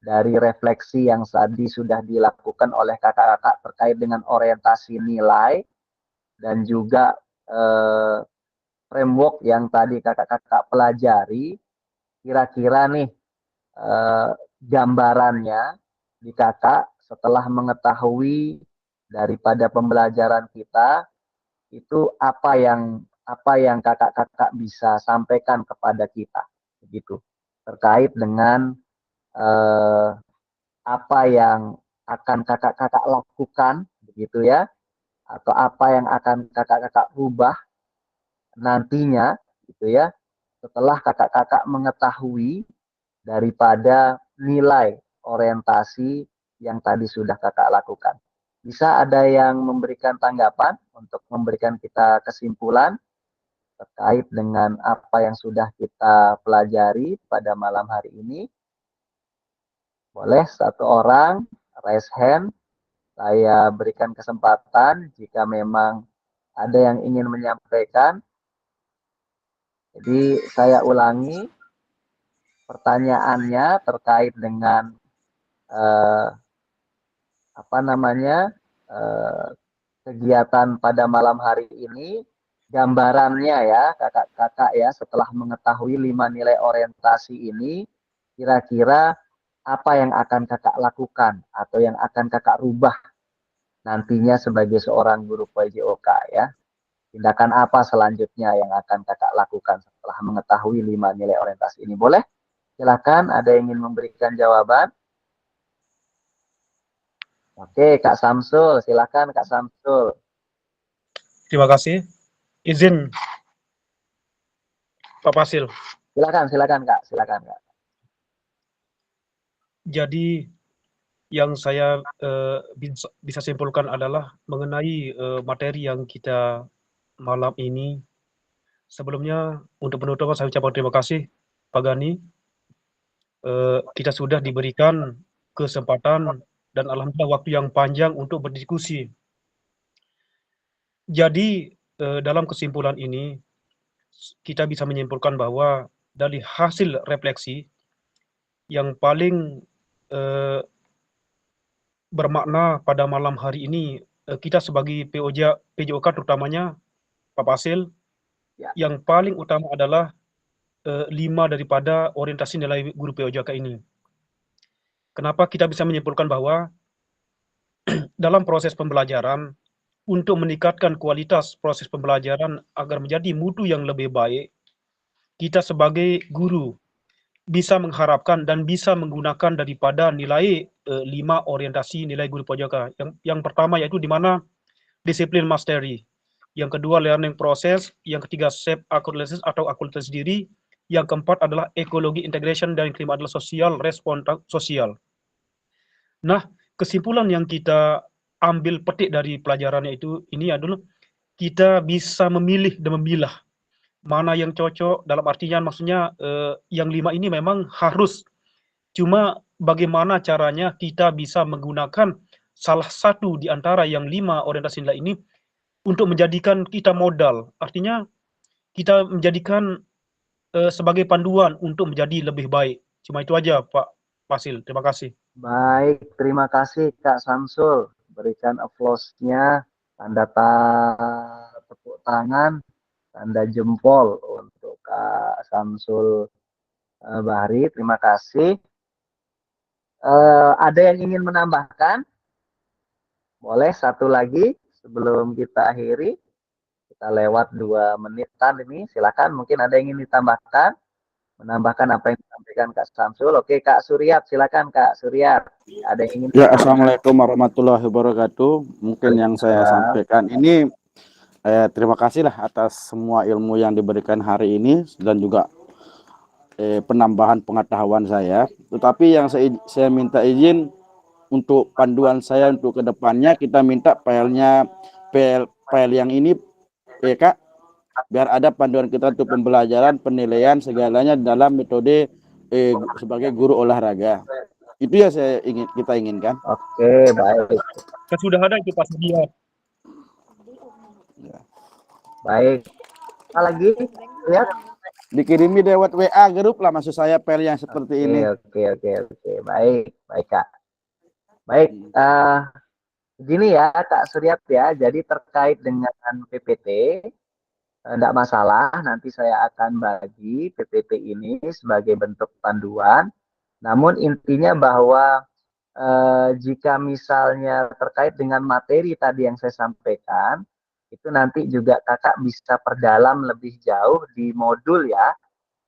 dari refleksi yang tadi sudah dilakukan oleh kakak-kakak terkait dengan orientasi nilai dan juga framework yang tadi kakak-kakak pelajari. Kira-kira nih gambarannya di kakak setelah mengetahui daripada pembelajaran kita itu apa yang kakak-kakak bisa sampaikan kepada kita, begitu, terkait dengan apa yang akan kakak-kakak lakukan, begitu ya, atau apa yang akan kakak-kakak rubah nantinya, gitu ya, setelah kakak-kakak mengetahui daripada nilai orientasi yang tadi sudah kakak lakukan. Bisa ada yang memberikan tanggapan untuk memberikan kita kesimpulan terkait dengan apa yang sudah kita pelajari pada malam hari ini? Boleh satu orang raise hand, saya berikan kesempatan jika memang ada yang ingin menyampaikan. Jadi saya ulangi, pertanyaannya terkait dengan kegiatan pada malam hari ini, gambarannya, ya, kakak-kakak, ya, setelah mengetahui 5 nilai orientasi ini, kira-kira apa yang akan kakak lakukan atau yang akan kakak rubah nantinya sebagai seorang guru PJOK, ya. Tindakan apa selanjutnya yang akan kakak lakukan setelah mengetahui 5 nilai orientasi ini? Boleh? Silakan, ada yang ingin memberikan jawaban? Oke, Kak Samsul, silakan Kak Samsul. Terima kasih. Izin Pak Fasil. Silakan Kak, silakan Kak. Jadi yang saya bisa simpulkan adalah mengenai materi yang kita malam ini. Sebelumnya untuk penutupan saya ucapkan terima kasih Pak Gani. Kita sudah diberikan kesempatan dan alhamdulillah waktu yang panjang untuk berdiskusi. Jadi dalam kesimpulan ini kita bisa menyimpulkan bahwa dari hasil refleksi yang paling bermakna pada malam hari ini, kita sebagai PJOK terutamanya Pak Pasil, yang paling utama adalah 5 daripada orientasi nilai guru PJOK ini. Kenapa kita bisa menyimpulkan bahwa dalam proses pembelajaran, untuk meningkatkan kualitas proses pembelajaran agar menjadi mutu yang lebih baik, kita sebagai guru bisa mengharapkan dan bisa menggunakan daripada nilai 5 orientasi nilai guru PJOK. Yang pertama yaitu di mana disiplin mastery, yang kedua learning process, yang ketiga self actualization atau akulturasi diri, yang keempat adalah ekologi integration dan kelima adalah social respon sosial. Nah, kesimpulan yang kita ambil petik dari pelajarannya itu ini adalah kita bisa memilih dan memilah mana yang cocok, dalam artian maksudnya yang 5 ini memang harus, cuma bagaimana caranya kita bisa menggunakan salah satu di antara yang 5 orientasi nilai ini untuk menjadikan kita modal, artinya kita menjadikan sebagai panduan untuk menjadi lebih baik. Cuma itu aja Pak Pasil, terima kasih. Baik, terima kasih Kak Samsul. Berikan applause-nya, tanda tepuk tangan, tanda jempol untuk Kak Samsul Bahri. Terima kasih. Ada yang ingin menambahkan? Boleh satu lagi sebelum kita akhiri. Kita lewat 2 menitan ini. Silakan, mungkin ada yang ingin ditambahkan, menambahkan apa yang disampaikan Kak Samsul. Oke, Kak Suryat, silakan Kak Suryat. Ada yang ingin? Ya, Assalamualaikum warahmatullahi wabarakatuh. Mungkin yang saya sampaikan ini terima kasih lah atas semua ilmu yang diberikan hari ini dan juga penambahan pengetahuan saya. Tetapi yang saya minta izin untuk panduan saya untuk kedepannya, kita minta file yang ini Kak, biar ada panduan kita untuk pembelajaran, penilaian segalanya dalam metode sebagai guru olahraga. Itu ya kita inginkan. Oke, baik. Sudah ada itu Pak Sedia. Ya. Baik. Apa lagi? Lihat. Dikirimi lewat WA grup lah, maksud saya file yang seperti ini. Oke. Baik Kak. Baik. Gini ya Kak Suryat ya. Jadi terkait dengan PPT, tidak masalah. Nanti saya akan bagi PPT ini sebagai bentuk panduan. Namun intinya bahwa jika misalnya terkait dengan materi tadi yang saya sampaikan, itu nanti juga kakak bisa perdalam lebih jauh di modul ya,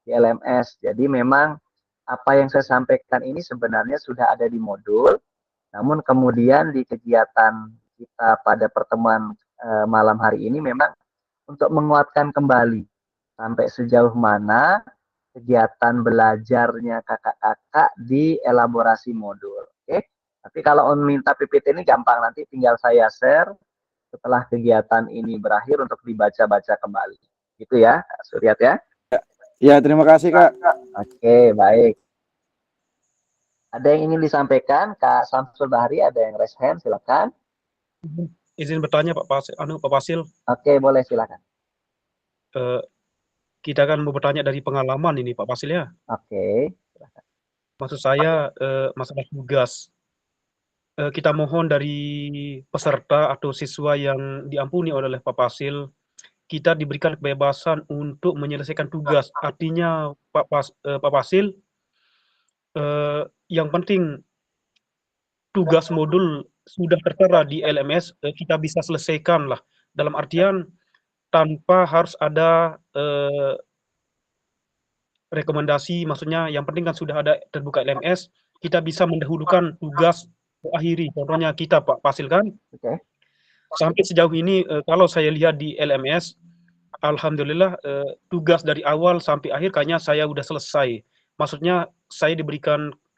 di LMS. Jadi memang apa yang saya sampaikan ini sebenarnya sudah ada di modul, namun kemudian di kegiatan kita pada pertemuan malam hari ini memang untuk menguatkan kembali sampai sejauh mana kegiatan belajarnya kakak-kakak di elaborasi modul. Oke. Tapi kalau minta PPT ini gampang, nanti tinggal saya share setelah kegiatan ini berakhir untuk dibaca-baca kembali. Gitu ya, Kak Suryat ya. Ya, terima kasih Kak. Oke, baik. Ada yang ingin disampaikan, Kak Samsul Bahri, ada yang raise hand, silakan. Izin bertanya Pak Pasil. Oke, boleh silakan. Kita kan mau bertanya dari pengalaman ini Pak Pasil ya. Oke. Maksud saya masalah tugas. Kita mohon dari peserta atau siswa yang diampuni oleh Pak Pasil, kita diberikan kebebasan untuk menyelesaikan tugas. Artinya Pak Pasil, yang penting tugas modul sudah tertera di LMS, kita bisa selesaikan lah. Dalam artian tanpa harus ada rekomendasi, maksudnya yang penting kan sudah ada terbuka LMS, kita bisa mendahulukan tugas akhiri. Contohnya kita Pak Pasil kan, Oke. sampai sejauh ini kalau saya lihat di LMS, alhamdulillah tugas dari awal sampai akhir kayaknya saya udah selesai. Maksudnya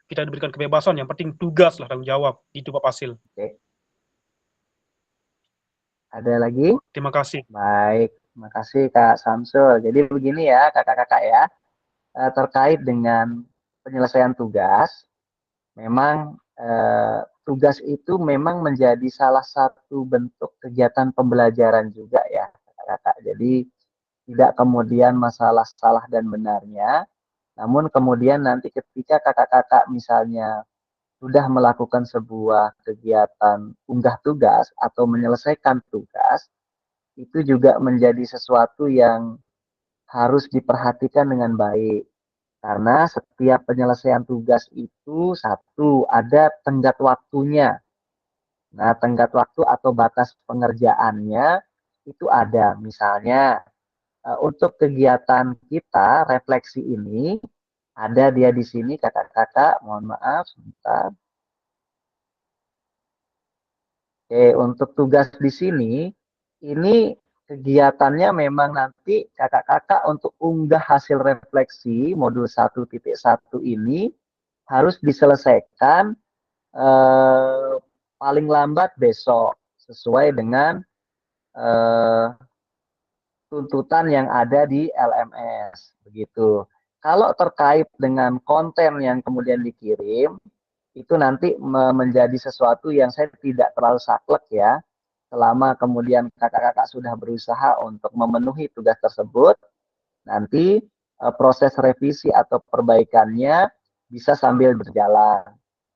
kita diberikan kebebasan, yang penting tugas lah, tanggung jawab, itu Pak Fasil. Oke. Ada lagi? Terima kasih. Baik, terima kasih Kak Samsul. Jadi begini ya kakak-kakak ya, terkait dengan penyelesaian tugas, memang tugas itu memang menjadi salah satu bentuk kegiatan pembelajaran juga ya kakak-kakak. Jadi tidak kemudian masalah salah dan benarnya, namun kemudian nanti ketika kakak-kakak misalnya sudah melakukan sebuah kegiatan unggah tugas atau menyelesaikan tugas, itu juga menjadi sesuatu yang harus diperhatikan dengan baik. Karena setiap penyelesaian tugas itu satu, ada tenggat waktunya. Nah, tenggat waktu atau batas pengerjaannya itu ada. Misalnya, untuk kegiatan kita, refleksi ini, ada dia di sini kakak-kakak, mohon maaf sebentar. Oke, untuk tugas di sini, ini kegiatannya memang nanti kakak-kakak untuk unggah hasil refleksi modul 1.1 ini harus diselesaikan paling lambat besok sesuai dengan tuntutan yang ada di LMS begitu. Kalau terkait dengan konten yang kemudian dikirim, itu nanti menjadi sesuatu yang saya tidak terlalu saklek ya. Selama kemudian kakak-kakak sudah berusaha untuk memenuhi tugas tersebut, nanti proses revisi atau perbaikannya bisa sambil berjalan.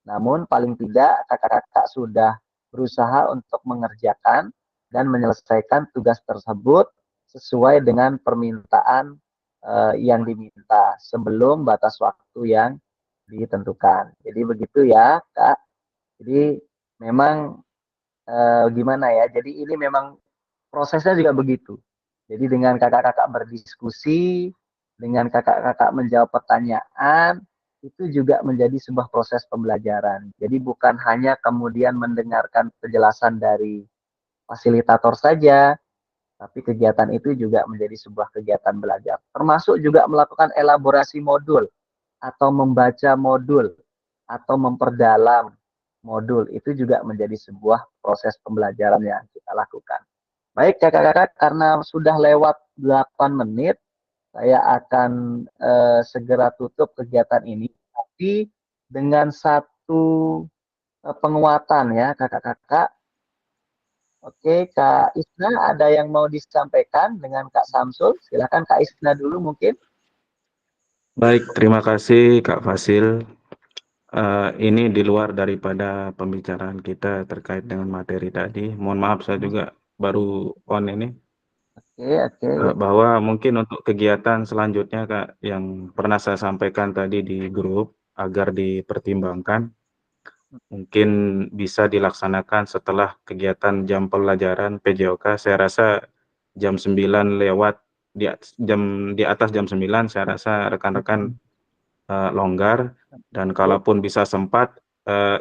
Namun paling tidak kakak-kakak sudah berusaha untuk mengerjakan dan menyelesaikan tugas tersebut sesuai dengan permintaan yang diminta sebelum batas waktu yang ditentukan. Jadi begitu ya, Kak. Jadi memang gimana ya? Jadi ini memang prosesnya juga begitu. Jadi dengan kakak-kakak berdiskusi, dengan kakak-kakak menjawab pertanyaan, itu juga menjadi sebuah proses pembelajaran. Jadi bukan hanya kemudian mendengarkan penjelasan dari fasilitator saja, tapi kegiatan itu juga menjadi sebuah kegiatan belajar. Termasuk juga melakukan elaborasi modul atau membaca modul atau memperdalam modul, itu juga menjadi sebuah proses pembelajaran yang kita lakukan. Baik kakak-kakak, karena sudah lewat 8 menit, saya akan segera tutup kegiatan ini, tapi dengan satu penguatan ya kakak-kakak. Oke, Kak Isna, ada yang mau disampaikan dengan Kak Samsul? Silakan Kak Isna dulu mungkin. Baik, terima kasih Kak Fasil. Ini di luar daripada pembicaraan kita terkait dengan materi tadi. Mohon maaf, saya juga baru on ini. Oke. Bahwa mungkin untuk kegiatan selanjutnya Kak, yang pernah saya sampaikan tadi di grup, agar dipertimbangkan, mungkin bisa dilaksanakan setelah kegiatan jam pelajaran PJOK. Saya rasa jam 9 lewat, di atas jam 9, saya rasa rekan-rekan longgar, dan kalaupun bisa sempat,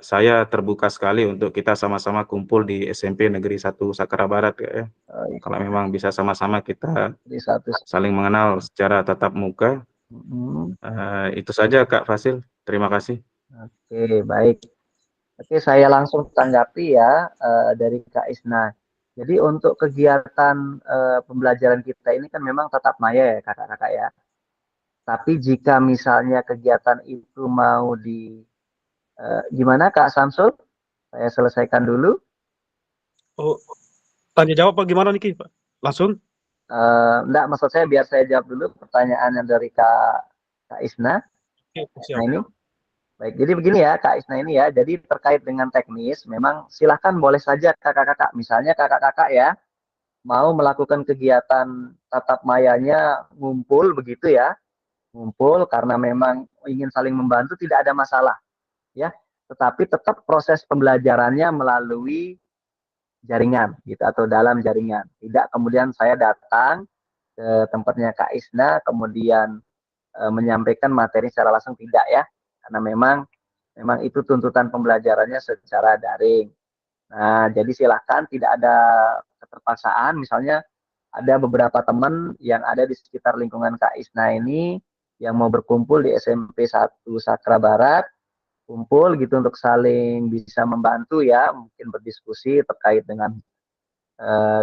saya terbuka sekali untuk kita sama-sama kumpul di SMP Negeri 1 Sakra Barat ya. Kalau memang bisa sama-sama kita saling mengenal secara tatap muka. Itu saja Kak Fasil, terima kasih. Oke, baik. Oke, saya langsung tanggapi ya dari Kak Isna. Jadi untuk kegiatan pembelajaran kita ini kan memang tatap maya ya kakak-kakak ya. Tapi jika misalnya kegiatan itu mau gimana Kak Samsul? Saya selesaikan dulu. Oh, tanya jawab apa gimana nih Pak? Langsung? Enggak, maksud saya biar saya jawab dulu pertanyaan yang dari Kak Isna. Nah ini. Baik, jadi begini ya Kak Isna ini ya, jadi terkait dengan teknis, memang silahkan boleh saja kakak-kakak, misalnya kakak-kakak ya, mau melakukan kegiatan tatap mayanya ngumpul begitu ya, ngumpul karena memang ingin saling membantu, tidak ada masalah ya, tetapi tetap proses pembelajarannya melalui jaringan gitu atau dalam jaringan, tidak kemudian saya datang ke tempatnya Kak Isna kemudian menyampaikan materi secara langsung, tidak ya, karena memang itu tuntutan pembelajarannya secara daring. Nah, jadi silahkan, tidak ada keterpaksaan. Misalnya ada beberapa teman yang ada di sekitar lingkungan Kak Isna ini yang mau berkumpul di SMP 1 Sakra Barat, kumpul gitu untuk saling bisa membantu ya, mungkin berdiskusi terkait dengan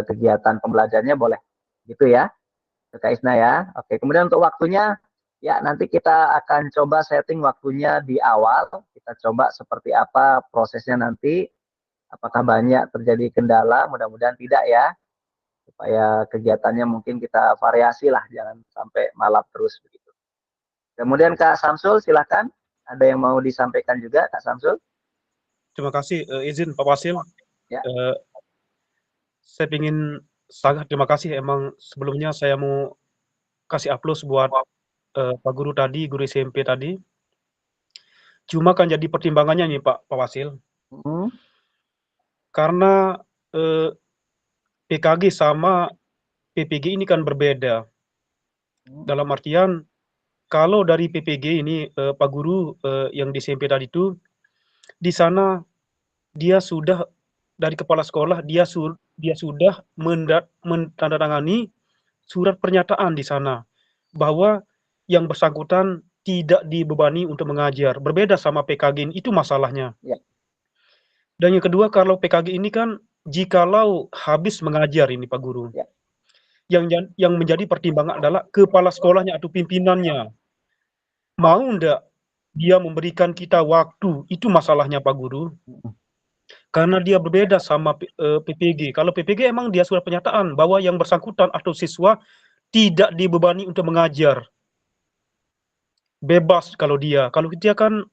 kegiatan pembelajarannya, boleh gitu ya Kak Isna ya. Oke, kemudian untuk waktunya ya nanti kita akan coba setting waktunya di awal, kita coba seperti apa prosesnya nanti, apakah banyak terjadi kendala, mudah-mudahan tidak ya, supaya kegiatannya mungkin kita variasi lah, jangan sampai malam terus begitu. Kemudian Kak Samsul silakan, ada yang mau disampaikan juga Kak Samsul? Terima kasih, izin Pak Wasil. Ya. Saya ingin sangat terima kasih, emang sebelumnya saya mau kasih aplaus buat Pak Guru tadi, guru SMP tadi. Cuma kan jadi pertimbangannya nih Pak Wasil. Karena PKG sama PPG ini kan berbeda. Dalam artian kalau dari PPG ini Pak Guru yang di SMP tadi itu, di sana dia sudah dari kepala sekolah, dia sudah menandatangani surat pernyataan di sana bahwa yang bersangkutan tidak dibebani untuk mengajar. Berbeda sama PKG ini, itu masalahnya. Ya. Dan yang kedua, kalau PKG ini kan jikalau habis mengajar ini Pak Guru, ya, yang menjadi pertimbangan adalah kepala sekolahnya atau pimpinannya. Mau enggak dia memberikan kita waktu, itu masalahnya Pak Guru. Karena dia berbeda sama PPG. Kalau PPG emang dia sudah pernyataan bahwa yang bersangkutan atau siswa tidak dibebani untuk mengajar. Bebas kalau dia. Kalau dia kan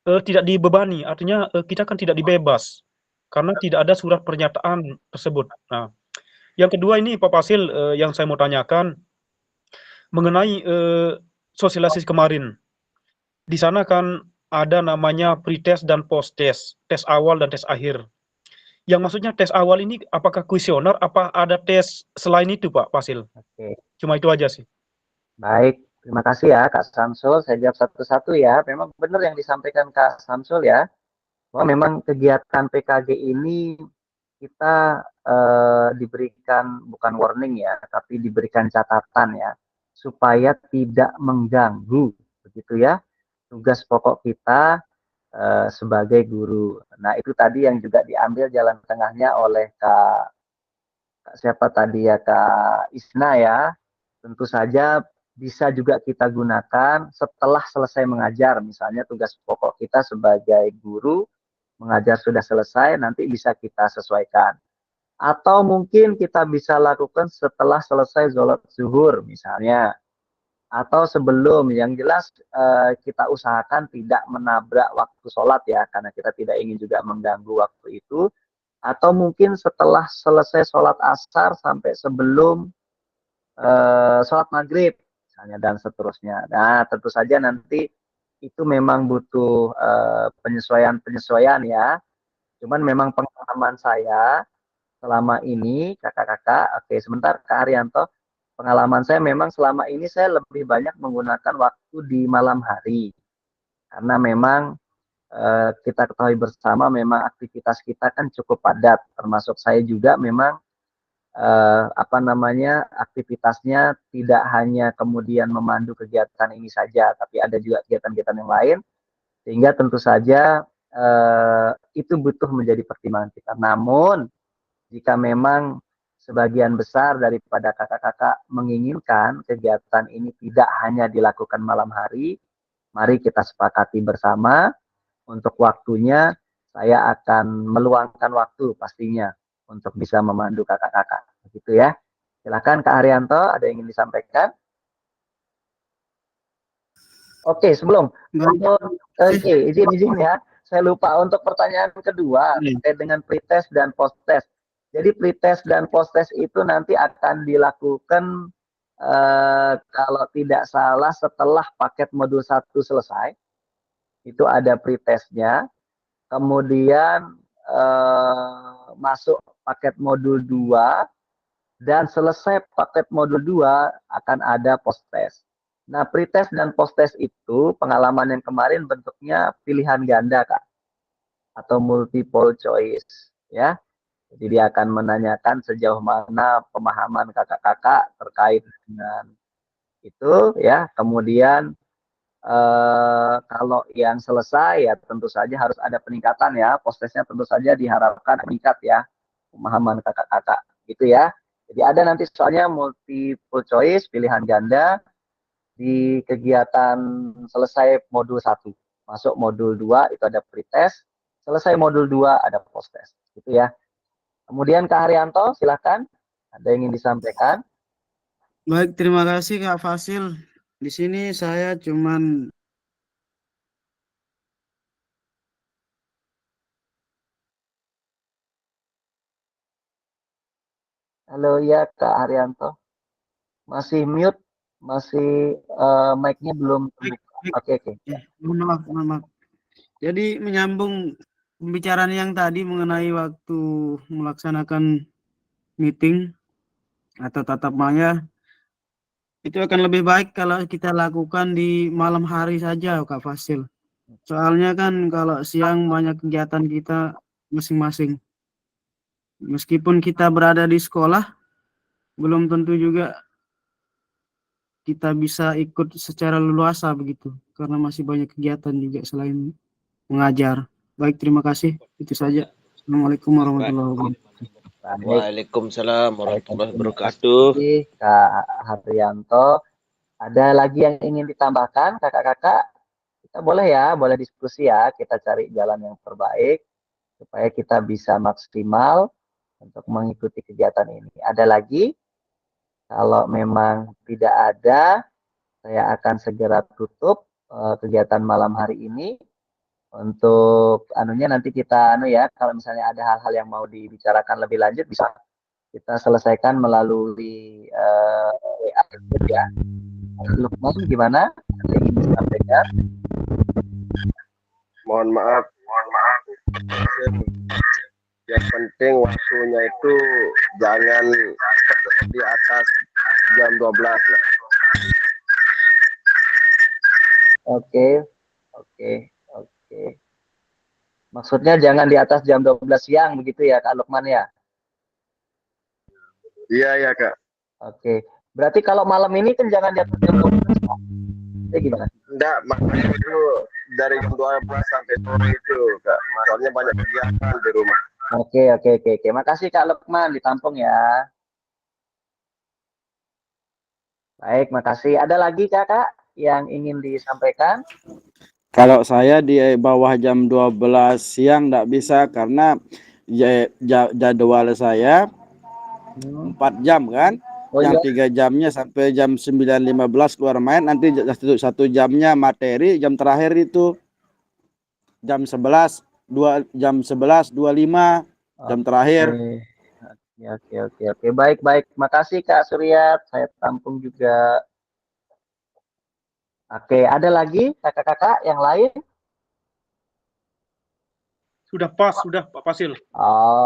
tidak dibebani, artinya kita kan tidak dibebas. Karena tidak ada surat pernyataan tersebut. Nah, yang kedua ini Pak Wasil, yang saya mau tanyakan mengenai sosialisasi kemarin. Di sana kan ada namanya pre-test dan post-test, tes awal dan tes akhir. Yang maksudnya tes awal ini apakah kuesioner, apa ada tes selain itu Pak Wasil? Oke. Cuma itu aja sih. Baik, terima kasih ya Kak Samsul. Saya jawab satu-satu ya. Memang benar yang disampaikan Kak Samsul ya, bahwa memang kegiatan PKG ini kita diberikan bukan warning ya, tapi diberikan catatan ya, supaya tidak mengganggu begitu ya tugas pokok kita sebagai guru. Nah itu tadi yang juga diambil jalan tengahnya oleh Kak siapa tadi ya, Kak Isna ya. Tentu saja bisa juga kita gunakan setelah selesai mengajar, misalnya tugas pokok kita sebagai guru mengajar sudah selesai, nanti bisa kita sesuaikan. Atau mungkin kita bisa lakukan setelah selesai sholat zuhur misalnya, atau sebelum. Yang jelas kita usahakan tidak menabrak waktu sholat ya, karena kita tidak ingin juga mengganggu waktu itu. Atau mungkin setelah selesai sholat asar sampai sebelum sholat maghrib misalnya, dan seterusnya. Nah tentu saja nanti itu memang butuh penyesuaian ya. Cuman memang pengalaman saya selama ini kakak-kakak, oke sebentar Kak Haryanto, pengalaman saya memang selama ini saya lebih banyak menggunakan waktu di malam hari. Karena memang kita ketahui bersama memang aktivitas kita kan cukup padat, termasuk saya juga memang aktivitasnya tidak hanya kemudian memandu kegiatan ini saja, tapi ada juga kegiatan-kegiatan yang lain, sehingga tentu saja itu butuh menjadi pertimbangan kita. Namun jika memang sebagian besar daripada kakak-kakak menginginkan kegiatan ini tidak hanya dilakukan malam hari, mari kita sepakati bersama untuk waktunya. Saya akan meluangkan waktu pastinya untuk bisa memandu kakak-kakak, begitu ya. Silakan Kak Haryanto, ada yang ingin disampaikan? Oke, sebelum izin ya, saya lupa untuk pertanyaan kedua terkait dengan pretest dan post-test. Jadi pretest dan post-test itu nanti akan dilakukan kalau tidak salah setelah paket modul 1 selesai. Itu ada pretestnya. Kemudian masuk paket modul 2 dan selesai paket modul 2 akan ada post-test. Nah, pretest dan post-test itu pengalaman yang kemarin bentuknya pilihan ganda Kak, atau multiple choice ya. Jadi dia akan menanyakan sejauh mana pemahaman kakak-kakak terkait dengan itu ya. Kemudian kalau yang selesai ya tentu saja harus ada peningkatan ya. Post-testnya tentu saja diharapkan meningkat ya pemahaman kakak-kakak gitu ya. Jadi ada nanti soalnya multiple choice, pilihan ganda di kegiatan selesai modul 1. Masuk modul 2 itu ada pretest, selesai modul 2 ada post-test gitu ya. Kemudian Kak Haryanto silakan, ada yang ingin disampaikan? Baik, terima kasih Kak Fasil. Di sini saya cuman Halo ya Kak Haryanto. Masih mute, masih mic-nya belum terbuka. Oke. mohon maaf. Jadi menyambung pembicaraan yang tadi mengenai waktu melaksanakan meeting atau tatap muka, itu akan lebih baik kalau kita lakukan di malam hari saja Kak Fasil. Soalnya kan kalau siang banyak kegiatan kita masing-masing. Meskipun kita berada di sekolah, belum tentu juga kita bisa ikut secara leluasa begitu. Karena masih banyak kegiatan juga selain mengajar. Baik, terima kasih. Itu saja. Assalamualaikum warahmatullahi wabarakatuh. Baik. Waalaikumsalam warahmatullahi Terima wabarakatuh. kasih Kak Haryanto. Ada lagi yang ingin ditambahkan kakak-kakak? Kita boleh ya, boleh diskusi ya. Kita cari jalan yang terbaik supaya kita bisa maksimal untuk mengikuti kegiatan ini. Ada lagi? Kalau memang tidak ada, saya akan segera tutup kegiatan malam hari ini. Untuk anunya nanti kita ya, kalau misalnya ada hal-hal yang mau dibicarakan lebih lanjut bisa kita selesaikan melalui WA ya. Lukman gimana? Ada yang ingin disampaikan? Mohon maaf. Yang penting waktunya itu jangan di atas jam 12 lah. Oke. Maksudnya jangan di atas jam 12 siang begitu ya Kak Lukman ya? Iya Kak. Oke. Berarti kalau malam ini kan jangan di atas jam 12 Kak. Jadi gimana? Enggak, makanya itu dari jam 12 sampai sore itu Kak. Soalnya banyak kegiatan di rumah. Oke. Makasih Kak Lukman, ditampung ya. Baik, makasih. Ada lagi Kakak yang ingin disampaikan? Kalau saya di bawah jam 12 siang enggak bisa karena jadwal saya 4 jam kan. Yang 3 jamnya sampai jam 9.15 keluar main, nanti 1 jamnya materi, jam terakhir itu jam 11, jam 11.25 jam terakhir. Oke. Baik. Makasih Kak Suryat, saya tampung juga. Oke, ada lagi kakak-kakak yang lain? Sudah Pak Fasil.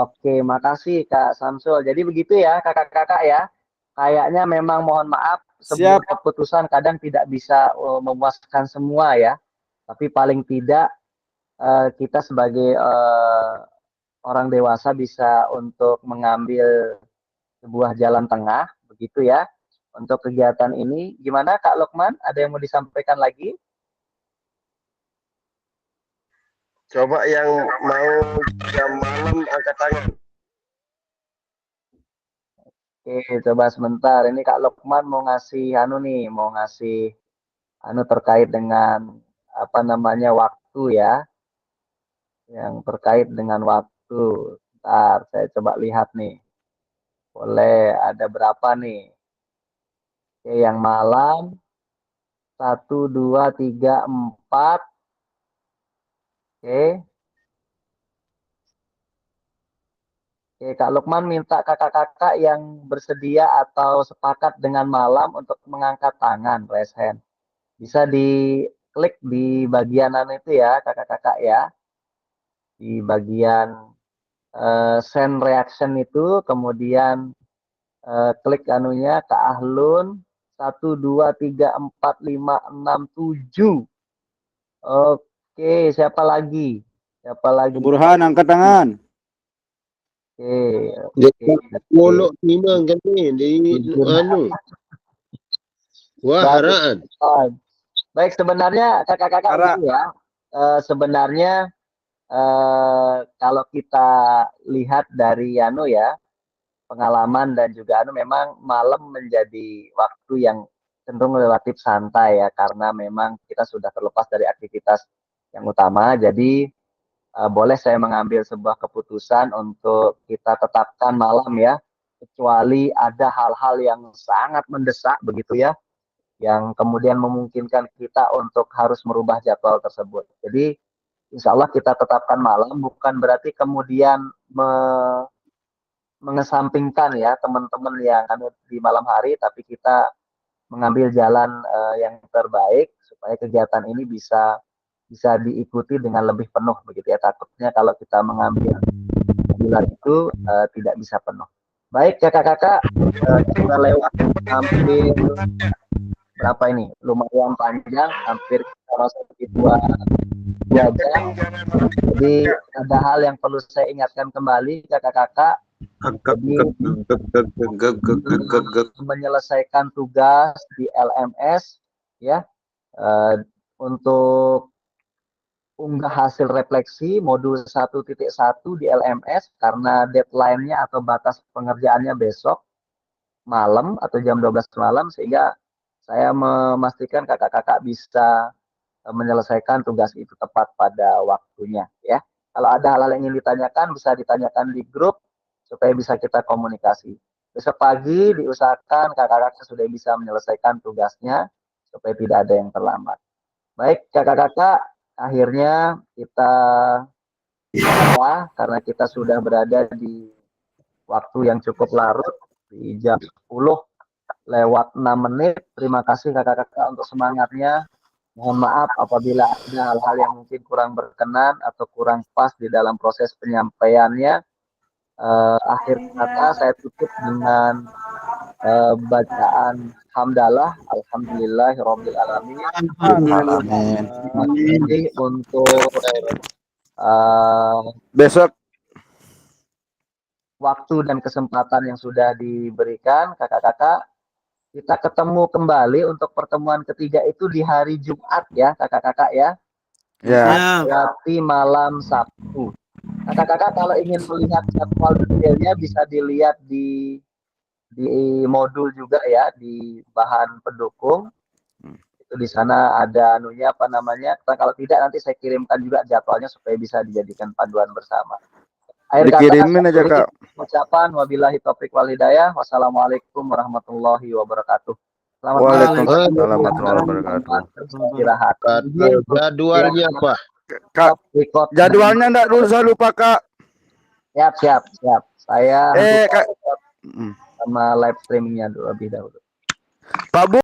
Oke, makasih Kak Samsul. Jadi begitu ya kakak-kakak ya. Kayaknya memang mohon maaf sebuah keputusan kadang tidak bisa memuaskan semua ya. Tapi paling tidak kita sebagai orang dewasa bisa untuk mengambil sebuah jalan tengah, begitu ya. Untuk kegiatan ini, gimana Kak Lukman? Ada yang mau disampaikan lagi? Coba yang mau jam malam angkat tangan. Oke, coba sebentar. Ini Kak Lukman mau ngasih terkait dengan waktu ya. Yang terkait dengan waktu. Bentar, saya coba lihat nih. Boleh ada berapa nih? Oke, yang malam 1, 2, 3, 4. Oke. Oke, Kak Lukman minta kakak-kakak yang bersedia atau sepakat dengan malam untuk mengangkat tangan, raise hand. Bisa diklik di bagian itu ya, kakak-kakak ya. Di bagian send reaction itu, kemudian klik anunya ke Ahlun 1, 2, 3, 4, 5, 6, 7. Oke, siapa lagi? Burhan angkat tangan. Oke. Molok timang kan ni di anu. Wah, haraan. Baik, sebenarnya kakak-kakak ini ya, sebenarnya kalau kita lihat dari pengalaman dan juga memang malam menjadi waktu yang cenderung relatif santai ya, karena memang kita sudah terlepas dari aktivitas yang utama. Jadi boleh saya mengambil sebuah keputusan untuk kita tetapkan malam ya, kecuali ada hal-hal yang sangat mendesak begitu ya, yang kemudian memungkinkan kita untuk harus merubah jadwal tersebut. Jadi insya Allah kita tetapkan malam, bukan berarti kemudian mengesampingkan ya teman-teman yang di malam hari, tapi kita mengambil jalan yang terbaik supaya kegiatan ini bisa diikuti dengan lebih penuh begitu ya. Takutnya kalau kita mengambil bulan itu tidak bisa penuh. Baik kakak-kakak, sudah lewat hampir berapa ini? Lumayan panjang, hampir sekitar 2 jam. Jadi ada hal yang perlu saya ingatkan kembali kakak-kakak. Menyelesaikan tugas di LMS ya, untuk unggah hasil refleksi modul 1.1 di LMS karena deadline-nya atau batas pengerjaannya besok malam atau jam 12 malam, sehingga saya memastikan kakak-kakak bisa menyelesaikan tugas itu tepat pada waktunya ya. Kalau ada hal-hal yang ingin ditanyakan bisa ditanyakan di grup supaya bisa kita komunikasi. Besok pagi diusahakan kakak-kakak sudah bisa menyelesaikan tugasnya supaya tidak ada yang terlambat. Baik kakak-kakak, akhirnya kita karena kita sudah berada di waktu yang cukup larut di jam 10:06. Terima kasih kakak-kakak untuk semangatnya. Mohon maaf apabila ada hal-hal yang mungkin kurang berkenan atau kurang pas di dalam proses penyampaiannya. Akhir kata saya tutup dengan bacaan hamdalah, alhamdulillahirabbil alamin. Amin. Untuk besok waktu dan kesempatan yang sudah diberikan kakak-kakak. Kita ketemu kembali untuk pertemuan ketiga itu di hari Jumat ya kakak-kakak ya. ya. Berarti malam Sabtu. Kakak-kakak kalau ingin melihat jadwal detailnya bisa dilihat di modul juga ya, di bahan pendukung. Itu di sana ada kalau tidak nanti saya kirimkan juga jadwalnya supaya bisa dijadikan panduan bersama. Akhir dikirimin aja Kak. Ucapan wabillahi taufiq wal hidayah. Wassalamualaikum warahmatullahi wabarakatuh. Selamat Waalaikumsalam warahmatullahi wabarakatuh. Istirahat. Jadwalnya apa? Kak, jadwalnya enggak lupa Kak. Siap. Saya Kak, sama live streamingnya lebih dahulu. Pak Bu